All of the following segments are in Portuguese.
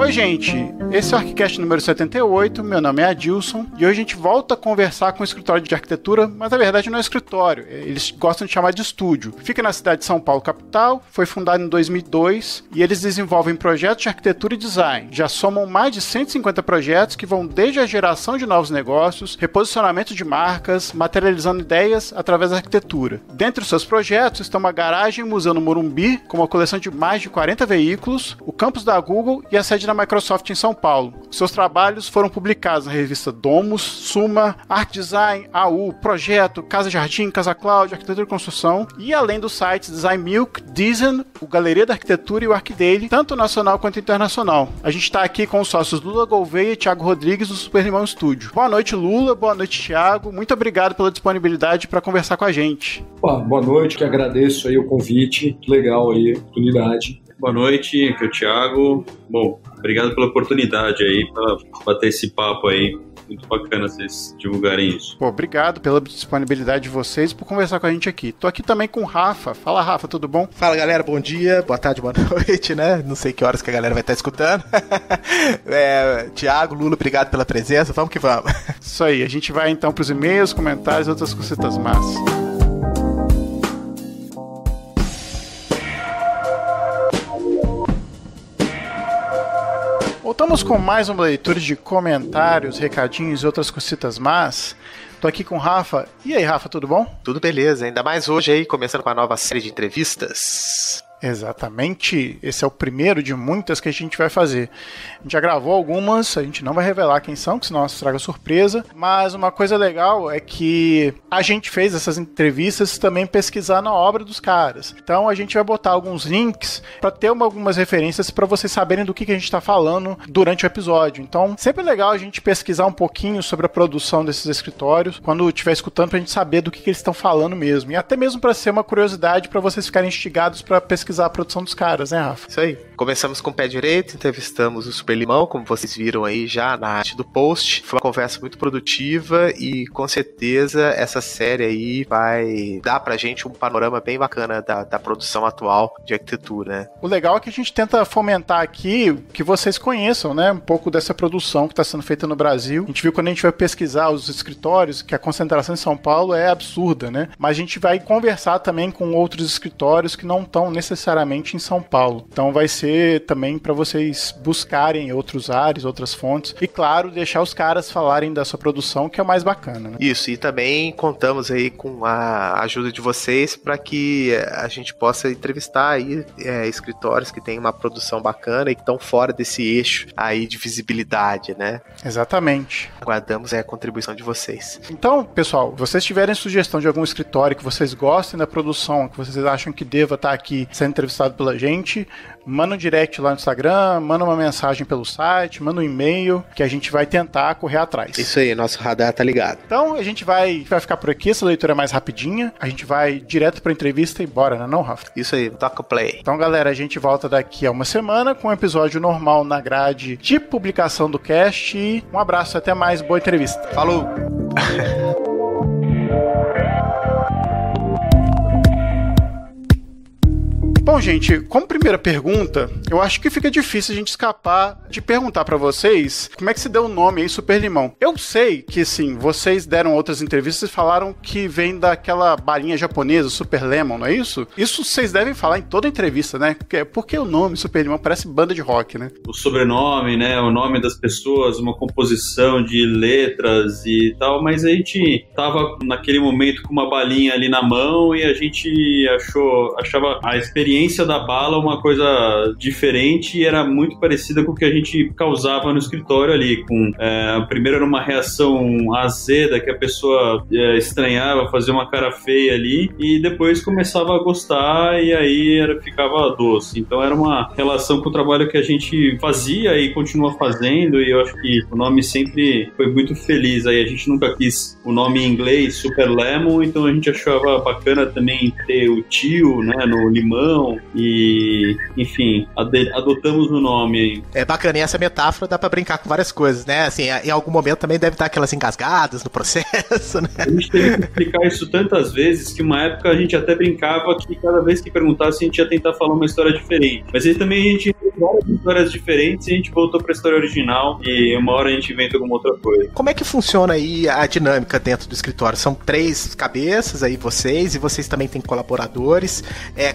Oi, gente, esse é o ArchiCast número 78, meu nome é Adilson, e hoje a gente volta a conversar com o escritório de arquitetura, mas na verdade não é escritório, eles gostam de chamar de estúdio. Fica na cidade de São Paulo, capital, foi fundado em 2002, e eles desenvolvem projetos de arquitetura e design. Já somam mais de 150 projetos que vão desde a geração de novos negócios, reposicionamento de marcas, materializando ideias através da arquitetura. Dentre os seus projetos estão uma garagem e museu no Morumbi, com uma coleção de mais de 40 veículos, o campus da Google e a sede da Microsoft em São Paulo. Seus trabalhos foram publicados na revista Domus, Suma, Art Design, AU, Projeto, Casa Jardim, Casa Cloud, Arquitetura e Construção, e além dos sites Design Milk, Design, o Galeria da Arquitetura e o ArcDaily, tanto nacional quanto internacional. A gente está aqui com os sócios Lula Gouveia e Thiago Rodrigues do Super Limão Studio. Boa noite, Lula, boa noite, Thiago. Muito obrigado pela disponibilidade para conversar com a gente. Boa noite, que agradeço aí o convite, legal aí a oportunidade. Boa noite, aqui é o Thiago. Bom, obrigado pela oportunidade aí, para bater esse papo aí. Muito bacana vocês divulgarem isso. Pô, obrigado pela disponibilidade de vocês por conversar com a gente aqui. Tô aqui também com o Rafa. Fala, Rafa, tudo bom? Fala, galera, bom dia, boa tarde, boa noite, né? Não sei que horas que a galera vai estar escutando. Thiago, Lula, obrigado pela presença, vamos que vamos. Isso aí, a gente vai então pros e-mails, comentários e outras cositas massas. Voltamos com mais uma leitura de comentários, recadinhos e outras cositas más. Tô aqui com o Rafa. E aí, Rafa, tudo bom? Tudo beleza, ainda mais hoje aí, começando com a nova série de entrevistas. Exatamente, esse é o primeiro de muitas que a gente vai fazer. A gente já gravou algumas, a gente não vai revelar quem são, que senão elas estraga surpresa, mas uma coisa legal é que a gente fez essas entrevistas também pesquisar na obra dos caras. Então a gente vai botar alguns links para ter algumas referências para vocês saberem do que a gente está falando durante o episódio. Então sempre é legal a gente pesquisar um pouquinho sobre a produção desses escritórios, quando estiver escutando, para a gente saber do que eles estão falando mesmo. E até mesmo para ser uma curiosidade para vocês ficarem instigados para pesquisar a produção dos caras, né, Rafa? Isso aí. Começamos com o pé direito, entrevistamos o Super Limão, como vocês viram aí já na arte do post. Foi uma conversa muito produtiva e com certeza essa série aí vai dar pra gente um panorama bem bacana da produção atual de arquitetura, né? O legal é que a gente tenta fomentar aqui que vocês conheçam, né, um pouco dessa produção que está sendo feita no Brasil. A gente viu quando a gente vai pesquisar os escritórios que a concentração em São Paulo é absurda, né? Mas a gente vai conversar também com outros escritórios que não estão necessariamente em São Paulo. Então vai ser também para vocês buscarem outros ares, outras fontes e, claro, deixar os caras falarem da sua produção, que é o mais bacana, né? Isso, e também contamos aí com a ajuda de vocês para que a gente possa entrevistar aí escritórios que têm uma produção bacana e que estão fora desse eixo aí de visibilidade, né? Exatamente. Aguardamos aí a contribuição de vocês. Então, pessoal, se vocês tiverem sugestão de algum escritório que vocês gostem da produção, que vocês acham que deva estar aqui sendo entrevistado pela gente, manda um direct lá no Instagram, manda uma mensagem pelo site, manda um e-mail, que a gente vai tentar correr atrás. Isso aí, nosso radar tá ligado. Então a gente vai ficar por aqui, essa leitura é mais rapidinha, a gente vai direto pra entrevista e bora, né não, Rafa? Isso aí, toca o play. Então, galera, a gente volta daqui a uma semana com um episódio normal na grade de publicação do cast e um abraço, até mais, boa entrevista. Falou! Bom, gente, como primeira pergunta, eu acho que fica difícil a gente escapar de perguntar pra vocês como é que se deu o nome aí, Super Limão. Eu sei que, sim, vocês deram outras entrevistas e falaram que vem daquela balinha japonesa, Super Lemon, não é isso? Isso vocês devem falar em toda entrevista, né? Porque o nome Super Limão parece banda de rock, né? O sobrenome, né? O nome das pessoas, uma composição de letras e tal, mas a gente tava naquele momento com uma balinha ali na mão e a gente achava a experiência da bala uma coisa diferente e era muito parecida com o que a gente causava no escritório ali. Primeiro era uma reação azeda que a pessoa estranhava, fazia uma cara feia ali e depois começava a gostar e aí ficava doce. Então era uma relação com o trabalho que a gente fazia e continua fazendo e eu acho que o nome sempre foi muito feliz. Aí a gente nunca quis o nome em inglês, Super Lemon, então a gente achava bacana também ter o tio, né, no limão. E, enfim, adotamos o nome aí. É bacana, e essa metáfora dá pra brincar com várias coisas, né? Assim, em algum momento também deve estar aquelas engasgadas no processo, né? A gente teve que explicar isso tantas vezes que uma época a gente até brincava que cada vez que perguntasse a gente ia tentar falar uma história diferente. Mas aí também a gente várias histórias diferentes e a gente voltou pra história original e uma hora a gente inventa alguma outra coisa. Como é que funciona aí a dinâmica dentro do escritório? São 3 cabeças aí, vocês, e vocês também têm colaboradores.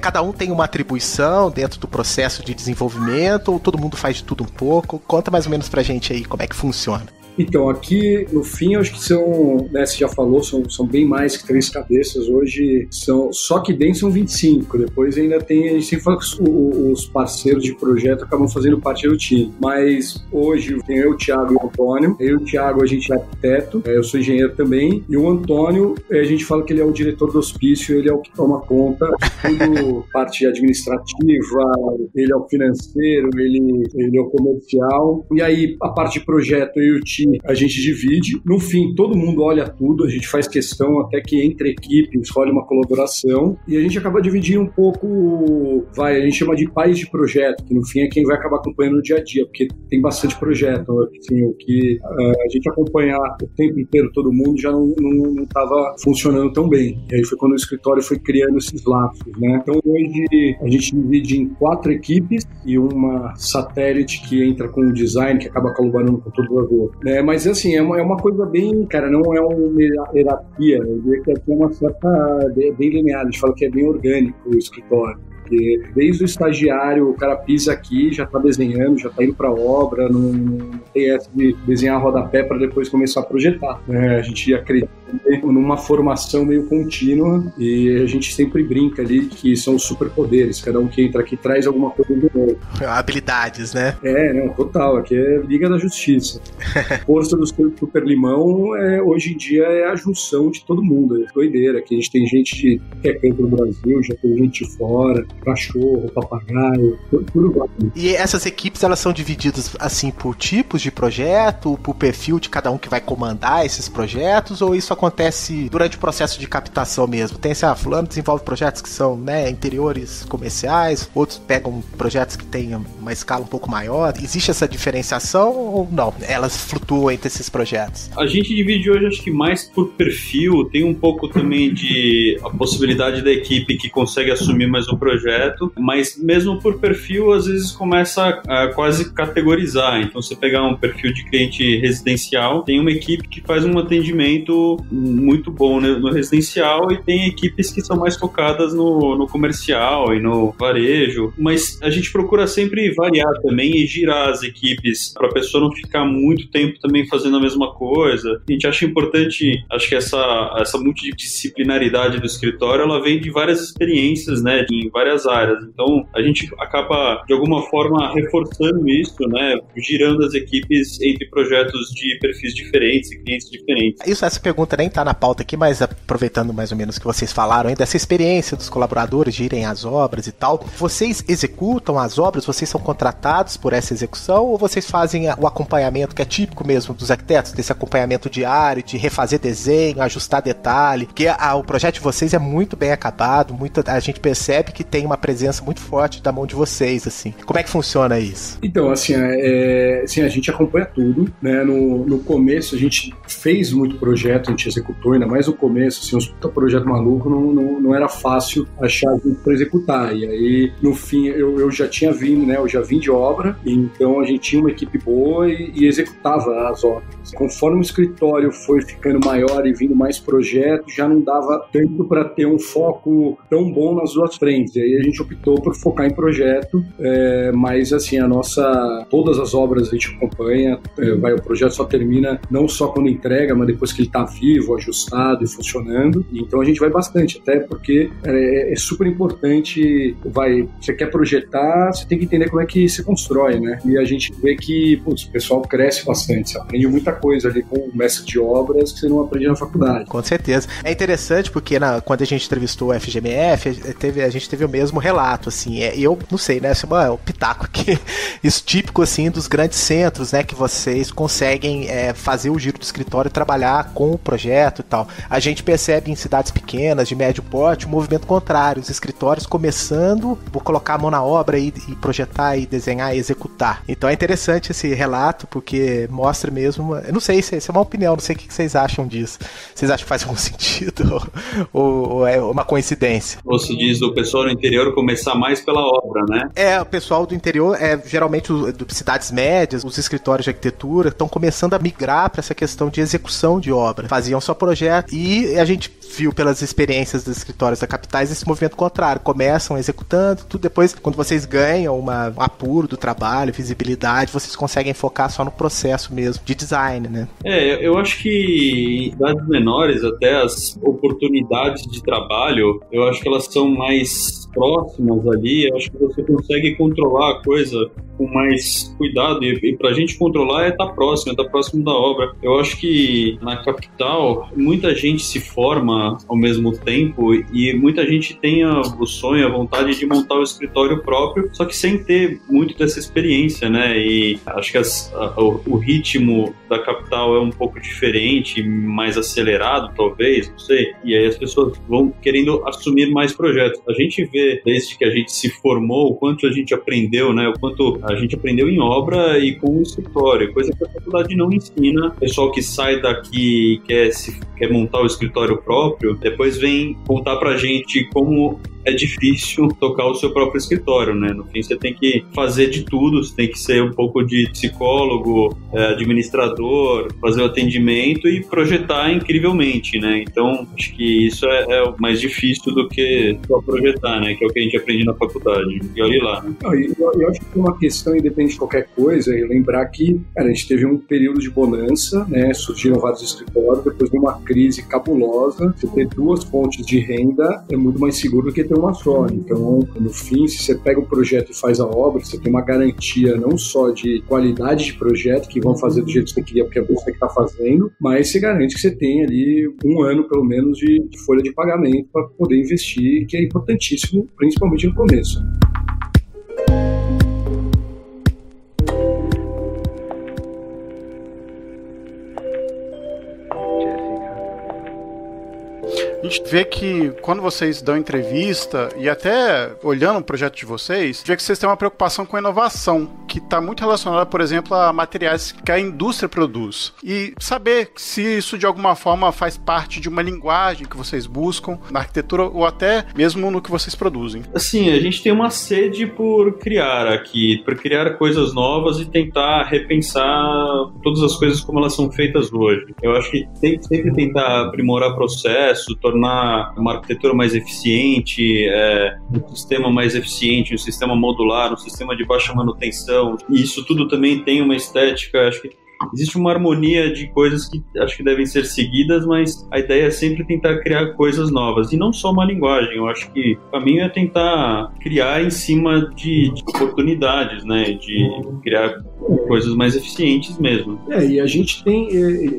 Cada um tem uma atribuição dentro do processo de desenvolvimento, ou todo mundo faz de tudo um pouco? Conta mais ou menos pra gente aí como é que funciona. Então, aqui, no fim, eu acho que são, né, você já falou, são bem mais que 3 cabeças. Hoje, só que dentro são 25. Depois ainda tem, a gente sempre fala que os parceiros de projeto acabam fazendo parte do time. Mas hoje tem eu, o Thiago e o Antônio. Eu e o Thiago, a gente é arquiteto, eu sou engenheiro também. E o Antônio, a gente fala que ele é o diretor do hospício, ele é o que toma conta de tudo, parte administrativa, ele é o financeiro, ele é o comercial. E aí, a parte de projeto, eu e o time, a gente divide. No fim, todo mundo olha tudo, a gente faz questão até que entre equipes rola uma colaboração e a gente acaba dividindo um pouco, a gente chama de pais de projeto, que no fim é quem vai acabar acompanhando no dia a dia, porque tem bastante projeto, assim, o que a gente acompanhar o tempo inteiro todo mundo já não estava funcionando tão bem. E aí foi quando o escritório foi criando esses laços, né? Então hoje a gente divide em 4 equipes e uma satélite que entra com o design, que acaba colaborando com todo o avô. Mas assim, é uma coisa bem, cara, não é uma hierarquia, eu diria que aqui é uma certa, bem linear, a gente fala que é bem orgânico o escritório. Porque desde o estagiário, o cara pisa aqui, já está desenhando, já está indo para a obra, não tem essa de desenhar rodapé para depois começar a projetar. A gente acredita numa formação meio contínua e a gente sempre brinca ali que são os superpoderes. Cada um que entra aqui traz alguma coisa de novo. Habilidades, né? Não, total. Aqui é Liga da Justiça. A força do Super Limão hoje em dia é a junção de todo mundo. É doideira. Aqui a gente tem gente de qualquer canto do Brasil, já tem gente de fora. Cachorro, papagaio, tudo igual. E essas equipes, elas são divididas assim por tipos de projeto, por perfil de cada um que vai comandar esses projetos, ou isso acontece durante o processo de captação mesmo? Tem fulano desenvolve projetos que são, interiores comerciais, outros pegam projetos que têm uma escala um pouco maior. Existe essa diferenciação ou não? Elas flutuam entre esses projetos? A gente divide hoje, acho que mais por perfil, tem um pouco também de a possibilidade da equipe que consegue assumir mais um projeto, mas mesmo por perfil, às vezes começa a quase categorizar. Então, você pegar um perfil de cliente residencial, tem uma equipe que faz um atendimento muito bom no residencial e tem equipes que são mais focadas no comercial e no varejo, mas a gente procura sempre variar também e girar as equipes para a pessoa não ficar muito tempo também fazendo a mesma coisa. A gente acha importante, acho que essa multidisciplinaridade do escritório, ela vem de várias experiências, em várias áreas. Então, a gente acaba, de alguma forma, reforçando isso, girando as equipes entre projetos de perfis diferentes e clientes diferentes. Essa pergunta nem tá na pauta aqui, mas aproveitando mais ou menos o que vocês falaram, dessa experiência dos colaboradores de irem às obras e tal, vocês executam as obras, vocês são contratados por essa execução, ou vocês fazem o acompanhamento, que é típico mesmo dos arquitetos, desse acompanhamento diário, de refazer desenho, ajustar detalhe, porque o projeto de vocês é muito bem acabado, a gente percebe que tem uma presença muito forte da mão de vocês, assim. Como é que funciona isso? Então, assim, a gente acompanha tudo, no começo a gente fez muito projeto, a gente executou, ainda mais no começo, assim, um projeto maluco, não era fácil achar gente para executar, e aí, no fim, eu já tinha vindo, eu já vim de obra, então a gente tinha uma equipe boa e executava as obras. Conforme o escritório foi ficando maior e vindo mais projetos, já não dava tanto para ter um foco tão bom nas duas frentes, e aí a gente optou por focar em projeto, mas assim, todas as obras a gente acompanha, o projeto só termina não só quando entrega, mas depois que ele está vivo, ajustado e funcionando, então a gente vai bastante, até porque é super importante, você quer projetar, você tem que entender como é que se constrói, e a gente vê que o pessoal cresce bastante, você aprende muita coisa ali com o mestre de obras que você não aprende na faculdade. Com certeza. É interessante porque quando a gente entrevistou o FGMF, a gente teve o mesmo relato, assim, eu não sei, esse é o pitaco aqui, isso típico, assim, dos grandes centros, que vocês conseguem fazer o giro do escritório e trabalhar com projeto e tal. A gente percebe em cidades pequenas, de médio porte, um movimento contrário, os escritórios começando, vou colocar a mão na obra e projetar e desenhar e executar. Então é interessante esse relato, porque mostra mesmo, eu não sei se é uma opinião, não sei o que vocês acham disso. Vocês acham que faz algum sentido ou é uma coincidência? Você diz do pessoal do interior começar mais pela obra, né? O pessoal do interior, geralmente de cidades médias, os escritórios de arquitetura estão começando a migrar para essa questão de execução de obra. Faziam só projeto e a gente viu pelas experiências dos escritórios da capitais esse movimento contrário. Começam executando, tudo depois, quando vocês ganham um apuro do trabalho, visibilidade, vocês conseguem focar só no processo mesmo de design, né? Eu acho que em cidades menores, até as oportunidades de trabalho, eu acho que elas são mais próximas ali, eu acho que você consegue controlar a coisa com mais cuidado, e pra gente controlar é estar próximo da obra. Eu acho que na capital muita gente se forma ao mesmo tempo e muita gente tem o sonho, a vontade de montar o escritório próprio, só que sem ter muito dessa experiência, né? E acho que o ritmo da capital é um pouco diferente, mais acelerado talvez, não sei, e aí as pessoas vão querendo assumir mais projetos. A gente vê desde que a gente se formou o quanto a gente aprendeu, né? O quanto a gente aprendeu em obra e com o escritório, coisa que a faculdade não ensina. O pessoal que sai daqui e quer montar o escritório próprio, depois vem contar pra gente como é difícil tocar o seu próprio escritório, né? No fim, você tem que fazer de tudo, você tem que ser um pouco de psicólogo, administrador, fazer o atendimento e projetar incrivelmente, né? Então, acho que isso é o mais difícil do que só projetar, né? Que é o que a gente aprende na faculdade. E olha lá, né? Eu acho que tem uma questão, independente de qualquer coisa, e lembrar que, a gente teve um período de bonança, né? Surgiram vários escritórios, depois de uma crise cabulosa. Você ter duas fontes de renda é muito mais seguro do que ter uma só. Então, no fim, se você pega o projeto e faz a obra, você tem uma garantia não só de qualidade de projeto, que vão fazer do jeito que você queria, porque é você que está fazendo, mas você garante que você tem ali um ano, pelo menos, de folha de pagamento para poder investir, que é importantíssimo, principalmente no começo. A gente vê que quando vocês dão entrevista e até olhando o projeto de vocês, vê que vocês têm uma preocupação com a inovação, que está muito relacionada, por exemplo, a materiais que a indústria produz. E saber se isso de alguma forma faz parte de uma linguagem que vocês buscam na arquitetura ou até mesmo no que vocês produzem. Assim, a gente tem uma sede por criar coisas novas e tentar repensar todas as coisas como elas são feitas hoje. Eu acho que tem que sempre tentar aprimorar processo, tornar uma arquitetura mais eficiente, um sistema mais eficiente, um sistema modular, um sistema de baixa manutenção. E isso tudo também tem uma estética, acho que existe uma harmonia de coisas que acho que devem ser seguidas, mas a ideia é sempre tentar criar coisas novas. E não só uma linguagem, eu acho que o caminho é tentar criar em cima de oportunidades, né? De criar coisas mais eficientes mesmo. E a gente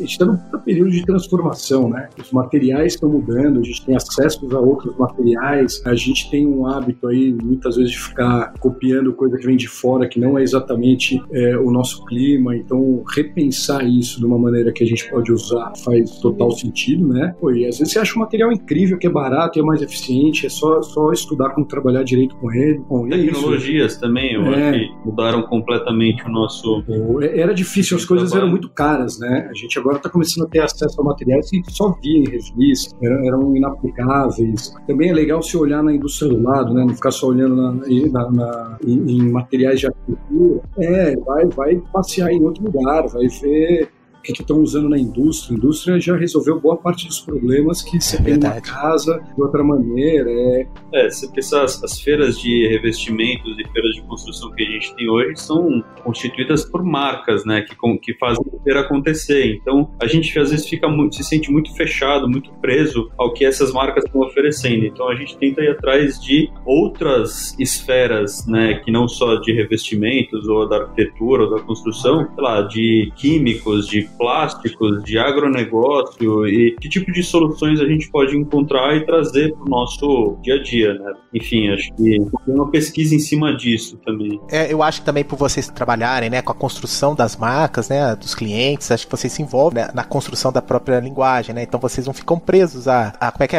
está num período de transformação, né? Os materiais estão mudando, a gente tem acesso a outros materiais, a gente tem um hábito aí, muitas vezes, de ficar copiando coisa que vem de fora, que não é exatamente o nosso clima, então repensar isso de uma maneira que a gente pode usar faz total sentido, né? E às vezes você acha um material incrível, que é barato e é mais eficiente, é só estudar como trabalhar direito com ele. Bom, tecnologias também, eu acho que mudaram completamente o nosso... Era difícil, as coisas eram muito caras, né? A gente agora está começando a ter acesso a materiais que só via em revista, eram inaplicáveis. Também é legal se olhar na indústria do lado, né? Não ficar só olhando em materiais de arquitetura. Vai passear em outro lugar, vai ver o que estão usando na indústria. A indústria já resolveu boa parte dos problemas que você tem numa casa de outra maneira. Se pensar, as feiras de revestimentos e feiras de construção que a gente tem hoje são constituídas por marcas, né, que fazem a feira acontecer. Então, a gente às vezes se sente muito fechado, muito preso ao que essas marcas estão oferecendo. Então, a gente tenta ir atrás de outras esferas, né, que não só de revestimentos ou da arquitetura ou da construção, sei lá, de químicos, de plásticos, de agronegócio e que tipo de soluções a gente pode encontrar e trazer para o nosso dia a dia, né? Enfim, acho que tem uma pesquisa em cima disso também. Eu acho que também por vocês trabalharem, né, com a construção das marcas, né, dos clientes, acho que vocês se envolvem, né, na construção da própria linguagem, né? Então vocês não ficam presos a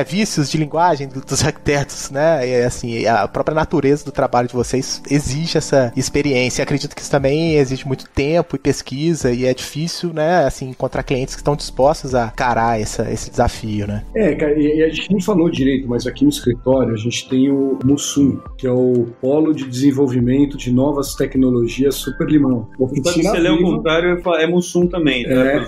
vícios de linguagem dos arquitetos, né? E, assim, a própria natureza do trabalho de vocês exige essa experiência. Acredito que isso também exige muito tempo e pesquisa, e é difícil, né, assim, encontrar clientes que estão dispostos a encarar esse desafio, né? Cara, e a gente não falou direito, mas aqui no escritório a gente tem o Mussum, que é o Polo de Desenvolvimento de Novas Tecnologias Super Limão. Se você ler o contrário, é Mussum também, né?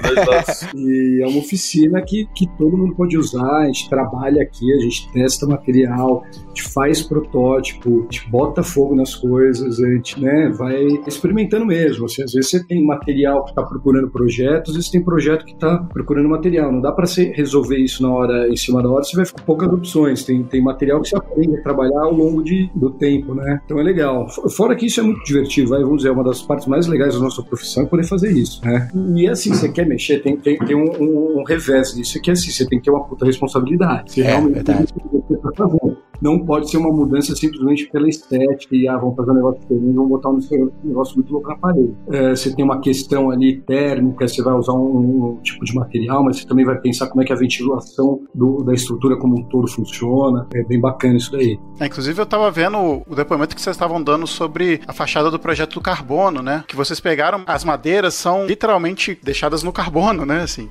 E é uma oficina que todo mundo pode usar, a gente trabalha aqui, a gente testa material, a gente faz protótipo, a gente bota fogo nas coisas, a gente, né, vai experimentando mesmo. Assim, às vezes você tem material que está procurando projetos, às vezes tem projeto que está procurando material. Não dá para você resolver isso em cima da hora, você vai ficar com poucas opções. Tem material que você aprende a trabalhar ao longo do tempo, né? Então é legal. Fora que isso é muito divertido, vamos dizer, uma das partes mais legais da nossa profissão é poder fazer isso, né? E assim, você quer mexer, tem um revés nisso, que é assim, você tem que ter uma puta responsabilidade. Você realmente tem que fazer. Não pode ser uma mudança simplesmente pela estética e vamos fazer um negócio diferente, vamos botar um negócio muito louco na parede. Você tem uma questão ali térmica, você vai usar um tipo de material, mas você também vai pensar como é que a ventilação da estrutura como um todo funciona. É bem bacana isso daí. Inclusive eu estava vendo o depoimento que vocês estavam dando sobre a fachada do projeto do carbono, né? Que vocês pegaram, as madeiras são literalmente deixadas no carbono, né? Assim.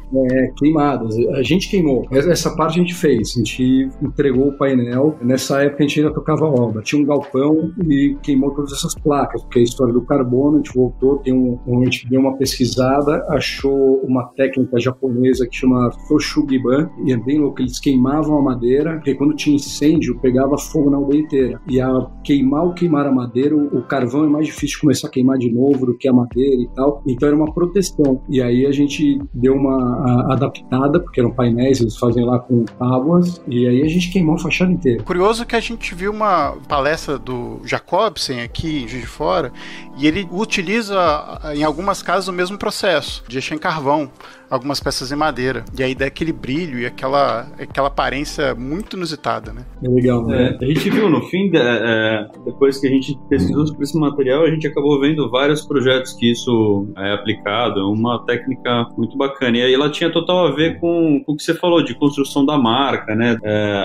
Queimadas. A gente queimou. Essa parte a gente fez. A gente entregou o painel. Nessa época a gente ainda tocava obra. Tinha um galpão e queimou todas essas placas, porque a história do carbono, a gente voltou, a gente deu uma pesquisada, achou uma técnica japonesa que chama Soshugiban, e é bem louco, eles queimavam a madeira, porque quando tinha incêndio, pegava fogo na aldeia inteira. E queimar a madeira, o carvão é mais difícil de começar a queimar de novo do que a madeira e tal. Então era uma proteção. E aí a gente deu uma adaptada, porque eram painéis, eles fazem lá com tábuas, e aí a gente queimou a fachada inteira. Curioso que a gente viu uma palestra do Jacobsen aqui em Juiz de Fora, e ele utiliza em algumas casas o mesmo processo, de deixar em carvão algumas peças em madeira, e aí dá aquele brilho e aquela aparência muito inusitada, né? É legal, né? A gente viu no fim, depois que a gente pesquisou sobre esse material, a gente acabou vendo vários projetos que isso é aplicado, uma técnica muito bacana, e aí ela tinha total a ver com o que você falou, de construção da marca, né?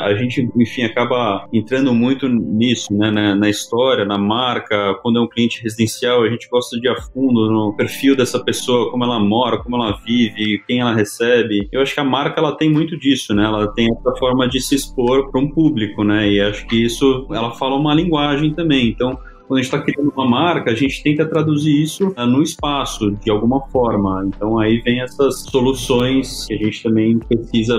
A gente, enfim, acaba entrando muito nisso, né? Na história, na marca, quando é um cliente residencial, a gente gosta de ir a fundo no perfil dessa pessoa, como ela mora, como ela vive, quem ela recebe. Eu acho que a marca, ela tem muito disso, né? Ela tem essa forma de se expor para um público, né? E acho que isso, ela fala uma linguagem também. Então, quando a gente está criando uma marca, a gente tenta traduzir isso no espaço, de alguma forma. Então, aí vem essas soluções que a gente também pesquisa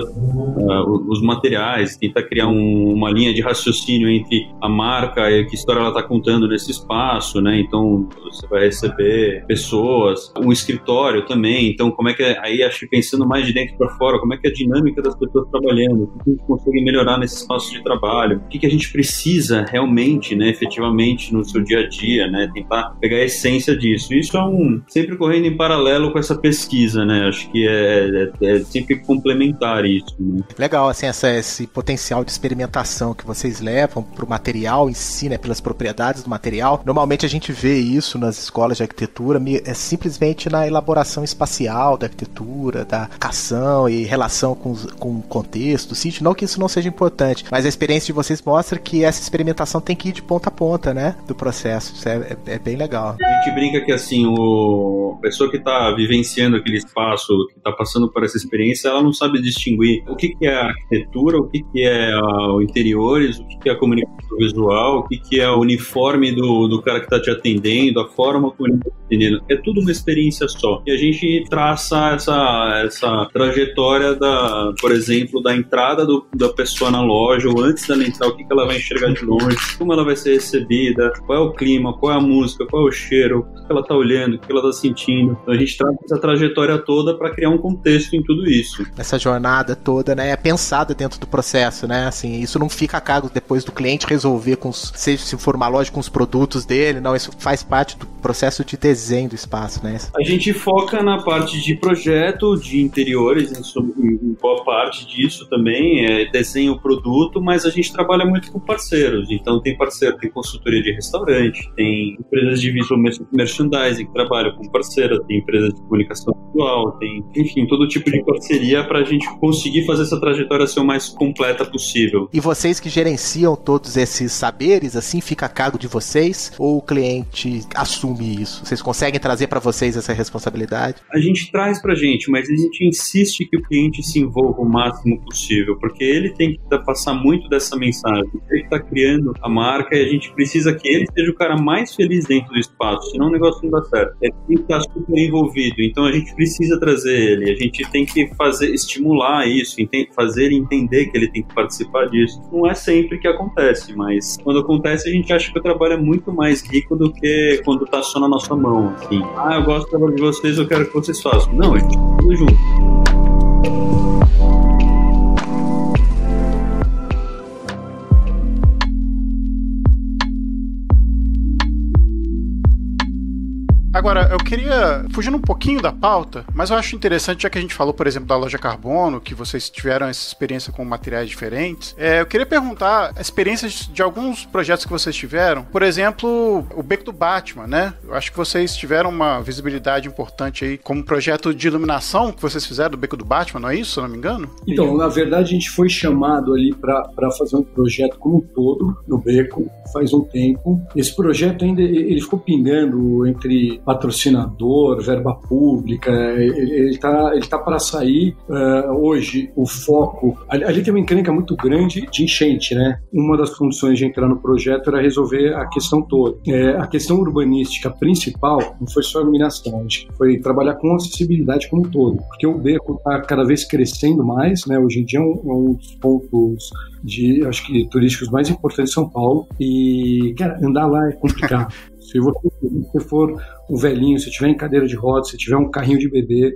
os materiais, tenta criar uma linha de raciocínio entre a marca e que história ela está contando nesse espaço, né? Então, você vai receber pessoas, um escritório também. Então, como é que aí, acho que pensando mais de dentro para fora, como é que é a dinâmica das pessoas trabalhando? O que a gente consegue melhorar nesse espaço de trabalho? O que a gente precisa realmente, né, efetivamente, no seu dia a dia, né? Tentar pegar a essência disso. Isso é sempre correndo em paralelo com essa pesquisa, né? Acho que é sempre complementar isso, né? Legal, assim, esse potencial de experimentação que vocês levam para o material em si, né? Pelas propriedades do material. Normalmente a gente vê isso nas escolas de arquitetura, simplesmente na elaboração espacial da arquitetura, da locação e relação com o contexto do sítio. Não que isso não seja importante, mas a experiência de vocês mostra que essa experimentação tem que ir de ponta a ponta, né? Do processo. Isso é bem legal. A gente brinca que, assim, a pessoa que está vivenciando aquele espaço, que está passando por essa experiência, ela não sabe distinguir o que é a arquitetura, o que é o interiores, o que é a comunicação visual, o que é o uniforme do cara que está te atendendo, a forma como ele está atendendo. É tudo uma experiência só. E a gente traça essa trajetória por exemplo, da entrada da pessoa na loja, ou antes dela entrar, o que ela vai enxergar de longe, como ela vai ser recebida, qual é é o clima, qual é a música, qual é o cheiro, o que ela tá olhando, o que ela tá sentindo. Então a gente traz essa trajetória toda para criar um contexto em tudo isso. Essa jornada toda, né, é pensada dentro do processo, né, assim, isso não fica a cargo depois do cliente resolver seja se for uma loja com os produtos dele, não, isso faz parte do processo de desenho do espaço, né. A gente foca na parte de projeto, de interiores, em boa parte disso também, desenha o produto, mas a gente trabalha muito com parceiros, então tem parceiro, tem consultoria de restaurante, tem empresas de visual merchandising que trabalham com parceira, tem empresas de comunicação visual, tem, enfim, todo tipo de parceria para a gente conseguir fazer essa trajetória ser o mais completa possível. E vocês que gerenciam todos esses saberes, assim, fica a cargo de vocês ou o cliente assume isso? Vocês conseguem trazer para vocês essa responsabilidade? A gente traz pra gente, mas a gente insiste que o cliente se envolva o máximo possível, porque ele tem que passar muito dessa mensagem. Ele está criando a marca e a gente precisa que ele seja o cara mais feliz dentro do espaço, senão o negócio não dá certo. Ele tem que estar super envolvido, então a gente precisa trazer ele, a gente tem que estimular isso, fazer ele entender que ele tem que participar disso. Não é sempre que acontece, mas quando acontece a gente acha que o trabalho é muito mais rico do que quando tá só na nossa mão, assim. Eu gosto do trabalho de vocês, eu quero que vocês façam. Não, a gente tá tudo junto. Agora, eu queria, fugindo um pouquinho da pauta, mas eu acho interessante, já que a gente falou, por exemplo, da loja Carbono, que vocês tiveram essa experiência com materiais diferentes, eu queria perguntar experiências de alguns projetos que vocês tiveram, por exemplo, o Beco do Batman, né? Eu acho que vocês tiveram uma visibilidade importante aí, como projeto de iluminação que vocês fizeram do Beco do Batman, não é isso, se eu não me engano? Então, na verdade, a gente foi chamado ali para fazer um projeto como um todo no Beco, faz um tempo. Esse projeto ainda, ele ficou pingando entre patrocinador, verba pública, ele tá para sair. Hoje o foco, ali tem uma encrenca muito grande de enchente, né? Uma das funções de entrar no projeto era resolver a questão toda. A questão urbanística principal não foi só a iluminação, a gente foi trabalhar com acessibilidade como um todo, porque o Beco está cada vez crescendo mais, né? Hoje em dia é um dos pontos acho que turísticos mais importantes de São Paulo, e, cara, andar lá é complicado. Se você for um velhinho, se tiver em cadeira de rodas, se tiver um carrinho de bebê,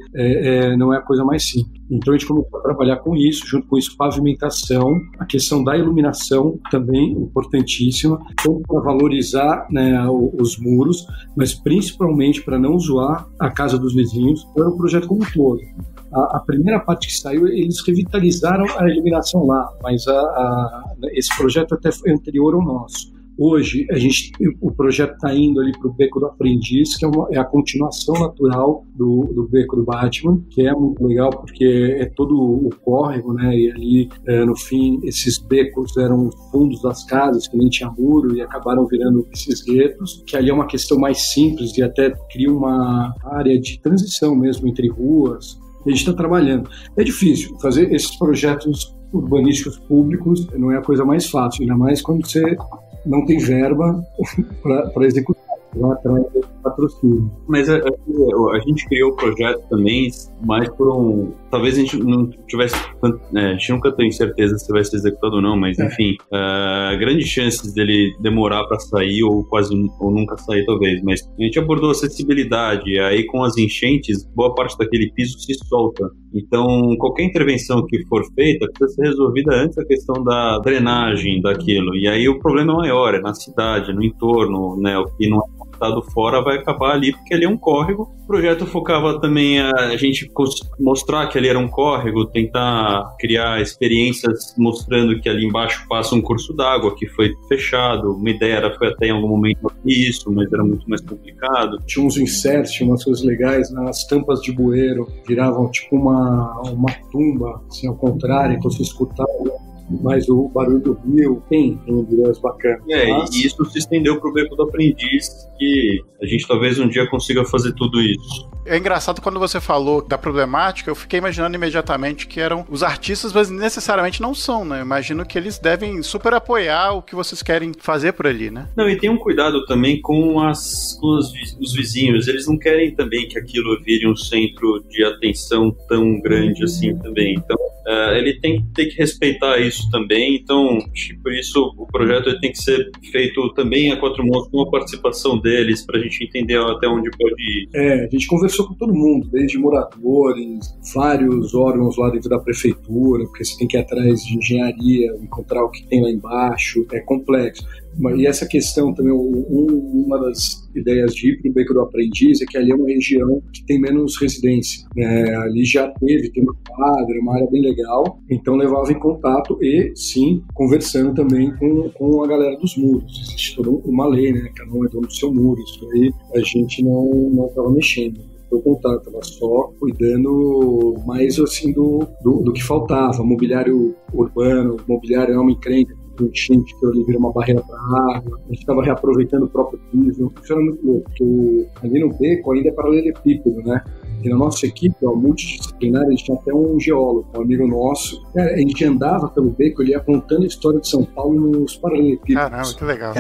não é a coisa mais simples. Então a gente começou a trabalhar com isso, junto com isso, pavimentação, a questão da iluminação também importantíssima, tanto para valorizar, né, os muros, mas principalmente para não zoar a casa dos vizinhos. Era um projeto como um todo. A primeira parte que saiu, eles revitalizaram a iluminação lá, mas esse projeto até foi anterior ao nosso. Hoje, o projeto está indo ali para o Beco do Aprendiz, que é a continuação natural do Beco do Batman, que é muito legal porque é todo o córrego, né? E ali, no fim, esses becos eram os fundos das casas, que nem tinha muro, e acabaram virando esses guetos, que ali é uma questão mais simples e até cria uma área de transição mesmo entre ruas. A gente está trabalhando. É difícil fazer esses projetos urbanísticos públicos, não é a coisa mais fácil, ainda mais quando você não tem verba para executar, lá atrás do patrocínio. Mas a gente criou o projeto também mais por talvez a gente não tivesse, a gente nunca tem certeza se vai ser executado ou não, mas enfim, grandes chances dele demorar para sair ou nunca sair talvez, mas a gente abordou acessibilidade, aí com as enchentes, boa parte daquele piso se solta, então qualquer intervenção que for feita precisa ser resolvida antes da questão da drenagem daquilo, e aí o problema é maior, é na cidade, no entorno, né, o que não é estado fora vai acabar ali, porque ali é um córrego. O projeto focava também a gente mostrar que ali era um córrego, tentar criar experiências mostrando que ali embaixo passa um curso d'água que foi fechado. Uma ideia foi até em algum momento isso, mas era muito mais complicado. Tinha uns inserts, tinha umas coisas legais nas tampas de bueiro, viravam tipo uma tumba, assim, ao contrário, então você escutava mas o barulho do rio tem ideias bacanas. E isso se estendeu pro Beco do Aprendiz, que a gente talvez um dia consiga fazer tudo isso. É engraçado quando você falou da problemática, eu fiquei imaginando imediatamente que eram os artistas, mas necessariamente não são, né? Eu imagino que eles devem super apoiar o que vocês querem fazer por ali, né? Não, e tem um cuidado também com os vizinhos, eles não querem também que aquilo vire um centro de atenção tão grande assim também, então ele tem que respeitar isso também. Então, acho que por isso o projeto tem que ser feito também a quatro mãos, com a participação deles, para a gente entender até onde pode ir. A gente conversou com todo mundo, desde moradores, vários órgãos lá dentro da prefeitura, porque você tem que ir atrás de engenharia, encontrar o que tem lá embaixo, é complexo. E essa questão também, uma das ideias de ir para o Beco do Aprendiz é que ali é uma região que tem menos residência. Ali já tem uma quadra, uma área bem legal, então levava em contato e, sim, conversando também com a galera dos muros. Existe toda uma lei, né? Cada um é dono do seu muro, isso aí a gente não estava mexendo. Eu contato, estava só cuidando mais assim do que faltava, mobiliário urbano, mobiliário é uma encrenca, enchente que ali vira uma barreira para a água, a gente estava reaproveitando o próprio piso, isso era muito louco, porque ali no beco ainda é paralelepípedo, né? E na nossa equipe, multidisciplinar, a gente tinha até um geólogo, um amigo nosso. A gente andava pelo beco, ele ia contando a história de São Paulo nos paralelepípedos. Caramba, que legal.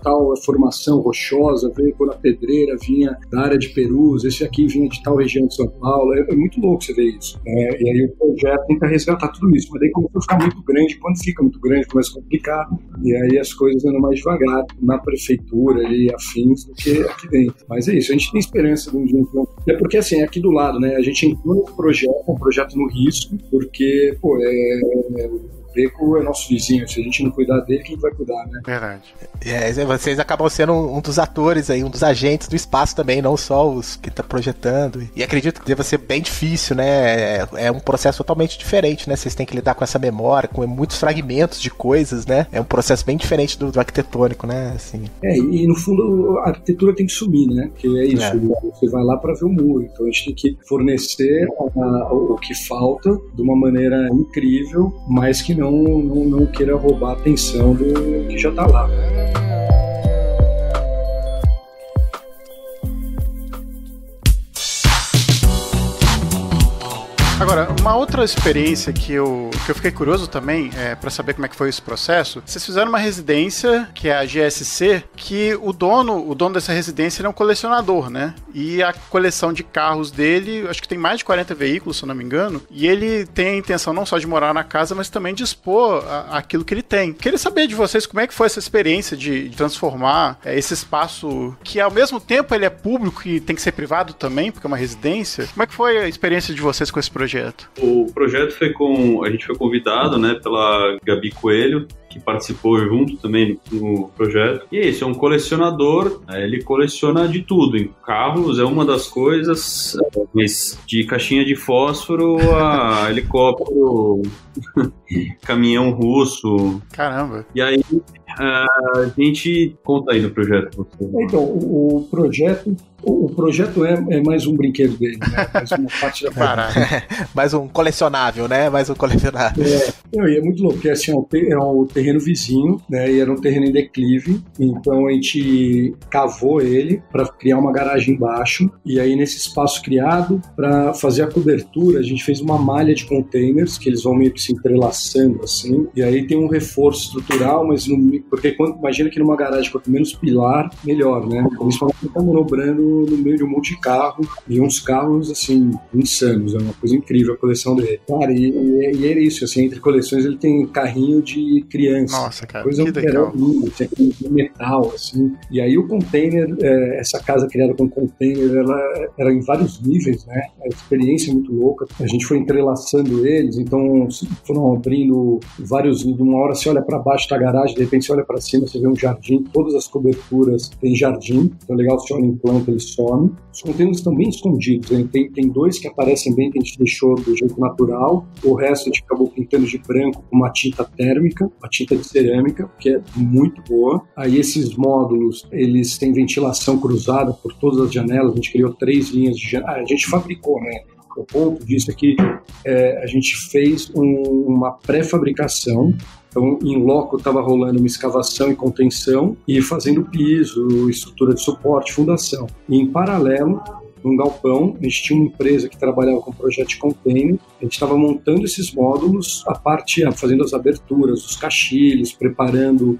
Tal formação rochosa, veio por a pedreira, vinha da área de Perus, esse aqui vinha de tal região de São Paulo. É muito louco você ver isso. E aí o projeto tenta resgatar tudo isso, mas daí começou a ficar muito grande. Quando fica muito grande, começa a complicar, e aí as coisas andam mais devagar na prefeitura e afins do que aqui dentro. Mas é isso, a gente tem esperança de um dia. É porque assim, é aqui do lado, né? A gente entrou no projeto, um projeto no risco, porque, o beco é nosso vizinho, se a gente não cuidar dele, quem vai cuidar, né? Verdade. Vocês acabam sendo um dos atores aí, um dos agentes do espaço também, não só os que tá projetando. E acredito que deva ser bem difícil, né? É um processo totalmente diferente, né? Vocês têm que lidar com essa memória, com muitos fragmentos de coisas, né? É um processo bem diferente do arquitetônico, né? Assim. E no fundo a arquitetura tem que sumir, né? Porque é isso, você vai lá para ver o muro, então a gente tem que fornecer o que falta de uma maneira incrível, mas que não queira roubar a atenção do que já está lá. Agora, uma outra experiência que eu fiquei curioso também, para saber como é que foi esse processo, vocês fizeram uma residência, que é a GSC, que o dono dessa residência ele é um colecionador, né? E a coleção de carros dele, acho que tem mais de 40 veículos, se eu não me engano, e ele tem a intenção não só de morar na casa, mas também de expor aquilo que ele tem. Queria saber de vocês como é que foi essa experiência de transformar esse espaço, que ao mesmo tempo ele é público e tem que ser privado também, porque é uma residência. Como é que foi a experiência de vocês com esse projeto? O projeto a gente foi convidado, né, pela Gabi Coelho, que participou junto também no projeto. E esse é um colecionador, ele coleciona de tudo. Em carros é uma das coisas, mas de caixinha de fósforo a helicóptero, caminhão russo. Caramba! E aí a gente conta aí no projeto. Então, o projeto é mais um brinquedo dele, né? Mais uma parte da parada. Mais um colecionável, né? Mais um colecionável. E é muito louco, porque assim, é um terreno vizinho, né? E era um terreno em declive, então a gente cavou ele para criar uma garagem embaixo, e aí nesse espaço criado, para fazer a cobertura, a gente fez uma malha de containers, que eles vão meio que se entrelaçando assim, e aí tem um reforço estrutural, mas porque imagina que numa garagem quanto menos pilar, melhor, né? Eles estão manobrando no meio de um monte de carro, e uns carros, assim, insanos, é uma coisa incrível a coleção dele. Cara, e é isso, assim, entre coleções ele tem carrinho de criança. Nossa, cara, coisa que legal. Linda, tinha aquele metal, assim, e aí o container, essa casa criada com container, ela era em vários níveis, né? A experiência é muito louca, a gente foi entrelaçando eles, então foram abrindo vários, de uma hora você olha para baixo da garagem, de repente você olha para cima, você vê um jardim, todas as coberturas tem jardim, então é legal, você olha em planta, ele some. Os containers estão bem escondidos, tem dois que aparecem bem, que a gente deixou do jeito natural, o resto a gente acabou pintando de branco com uma tinta térmica, uma tinta de cerâmica, que é muito boa. Aí esses módulos, eles têm ventilação cruzada por todas as janelas, a gente criou 3 linhas de janela, a gente fabricou, né? O ponto disso é que a gente fez uma pré-fabricação. Então, em loco estava rolando uma escavação e contenção e fazendo piso, estrutura de suporte, fundação. E em paralelo, num galpão, a gente tinha uma empresa que trabalhava com projeto de container, a gente estava montando esses módulos, a parte, fazendo as aberturas, os caixilhos, preparando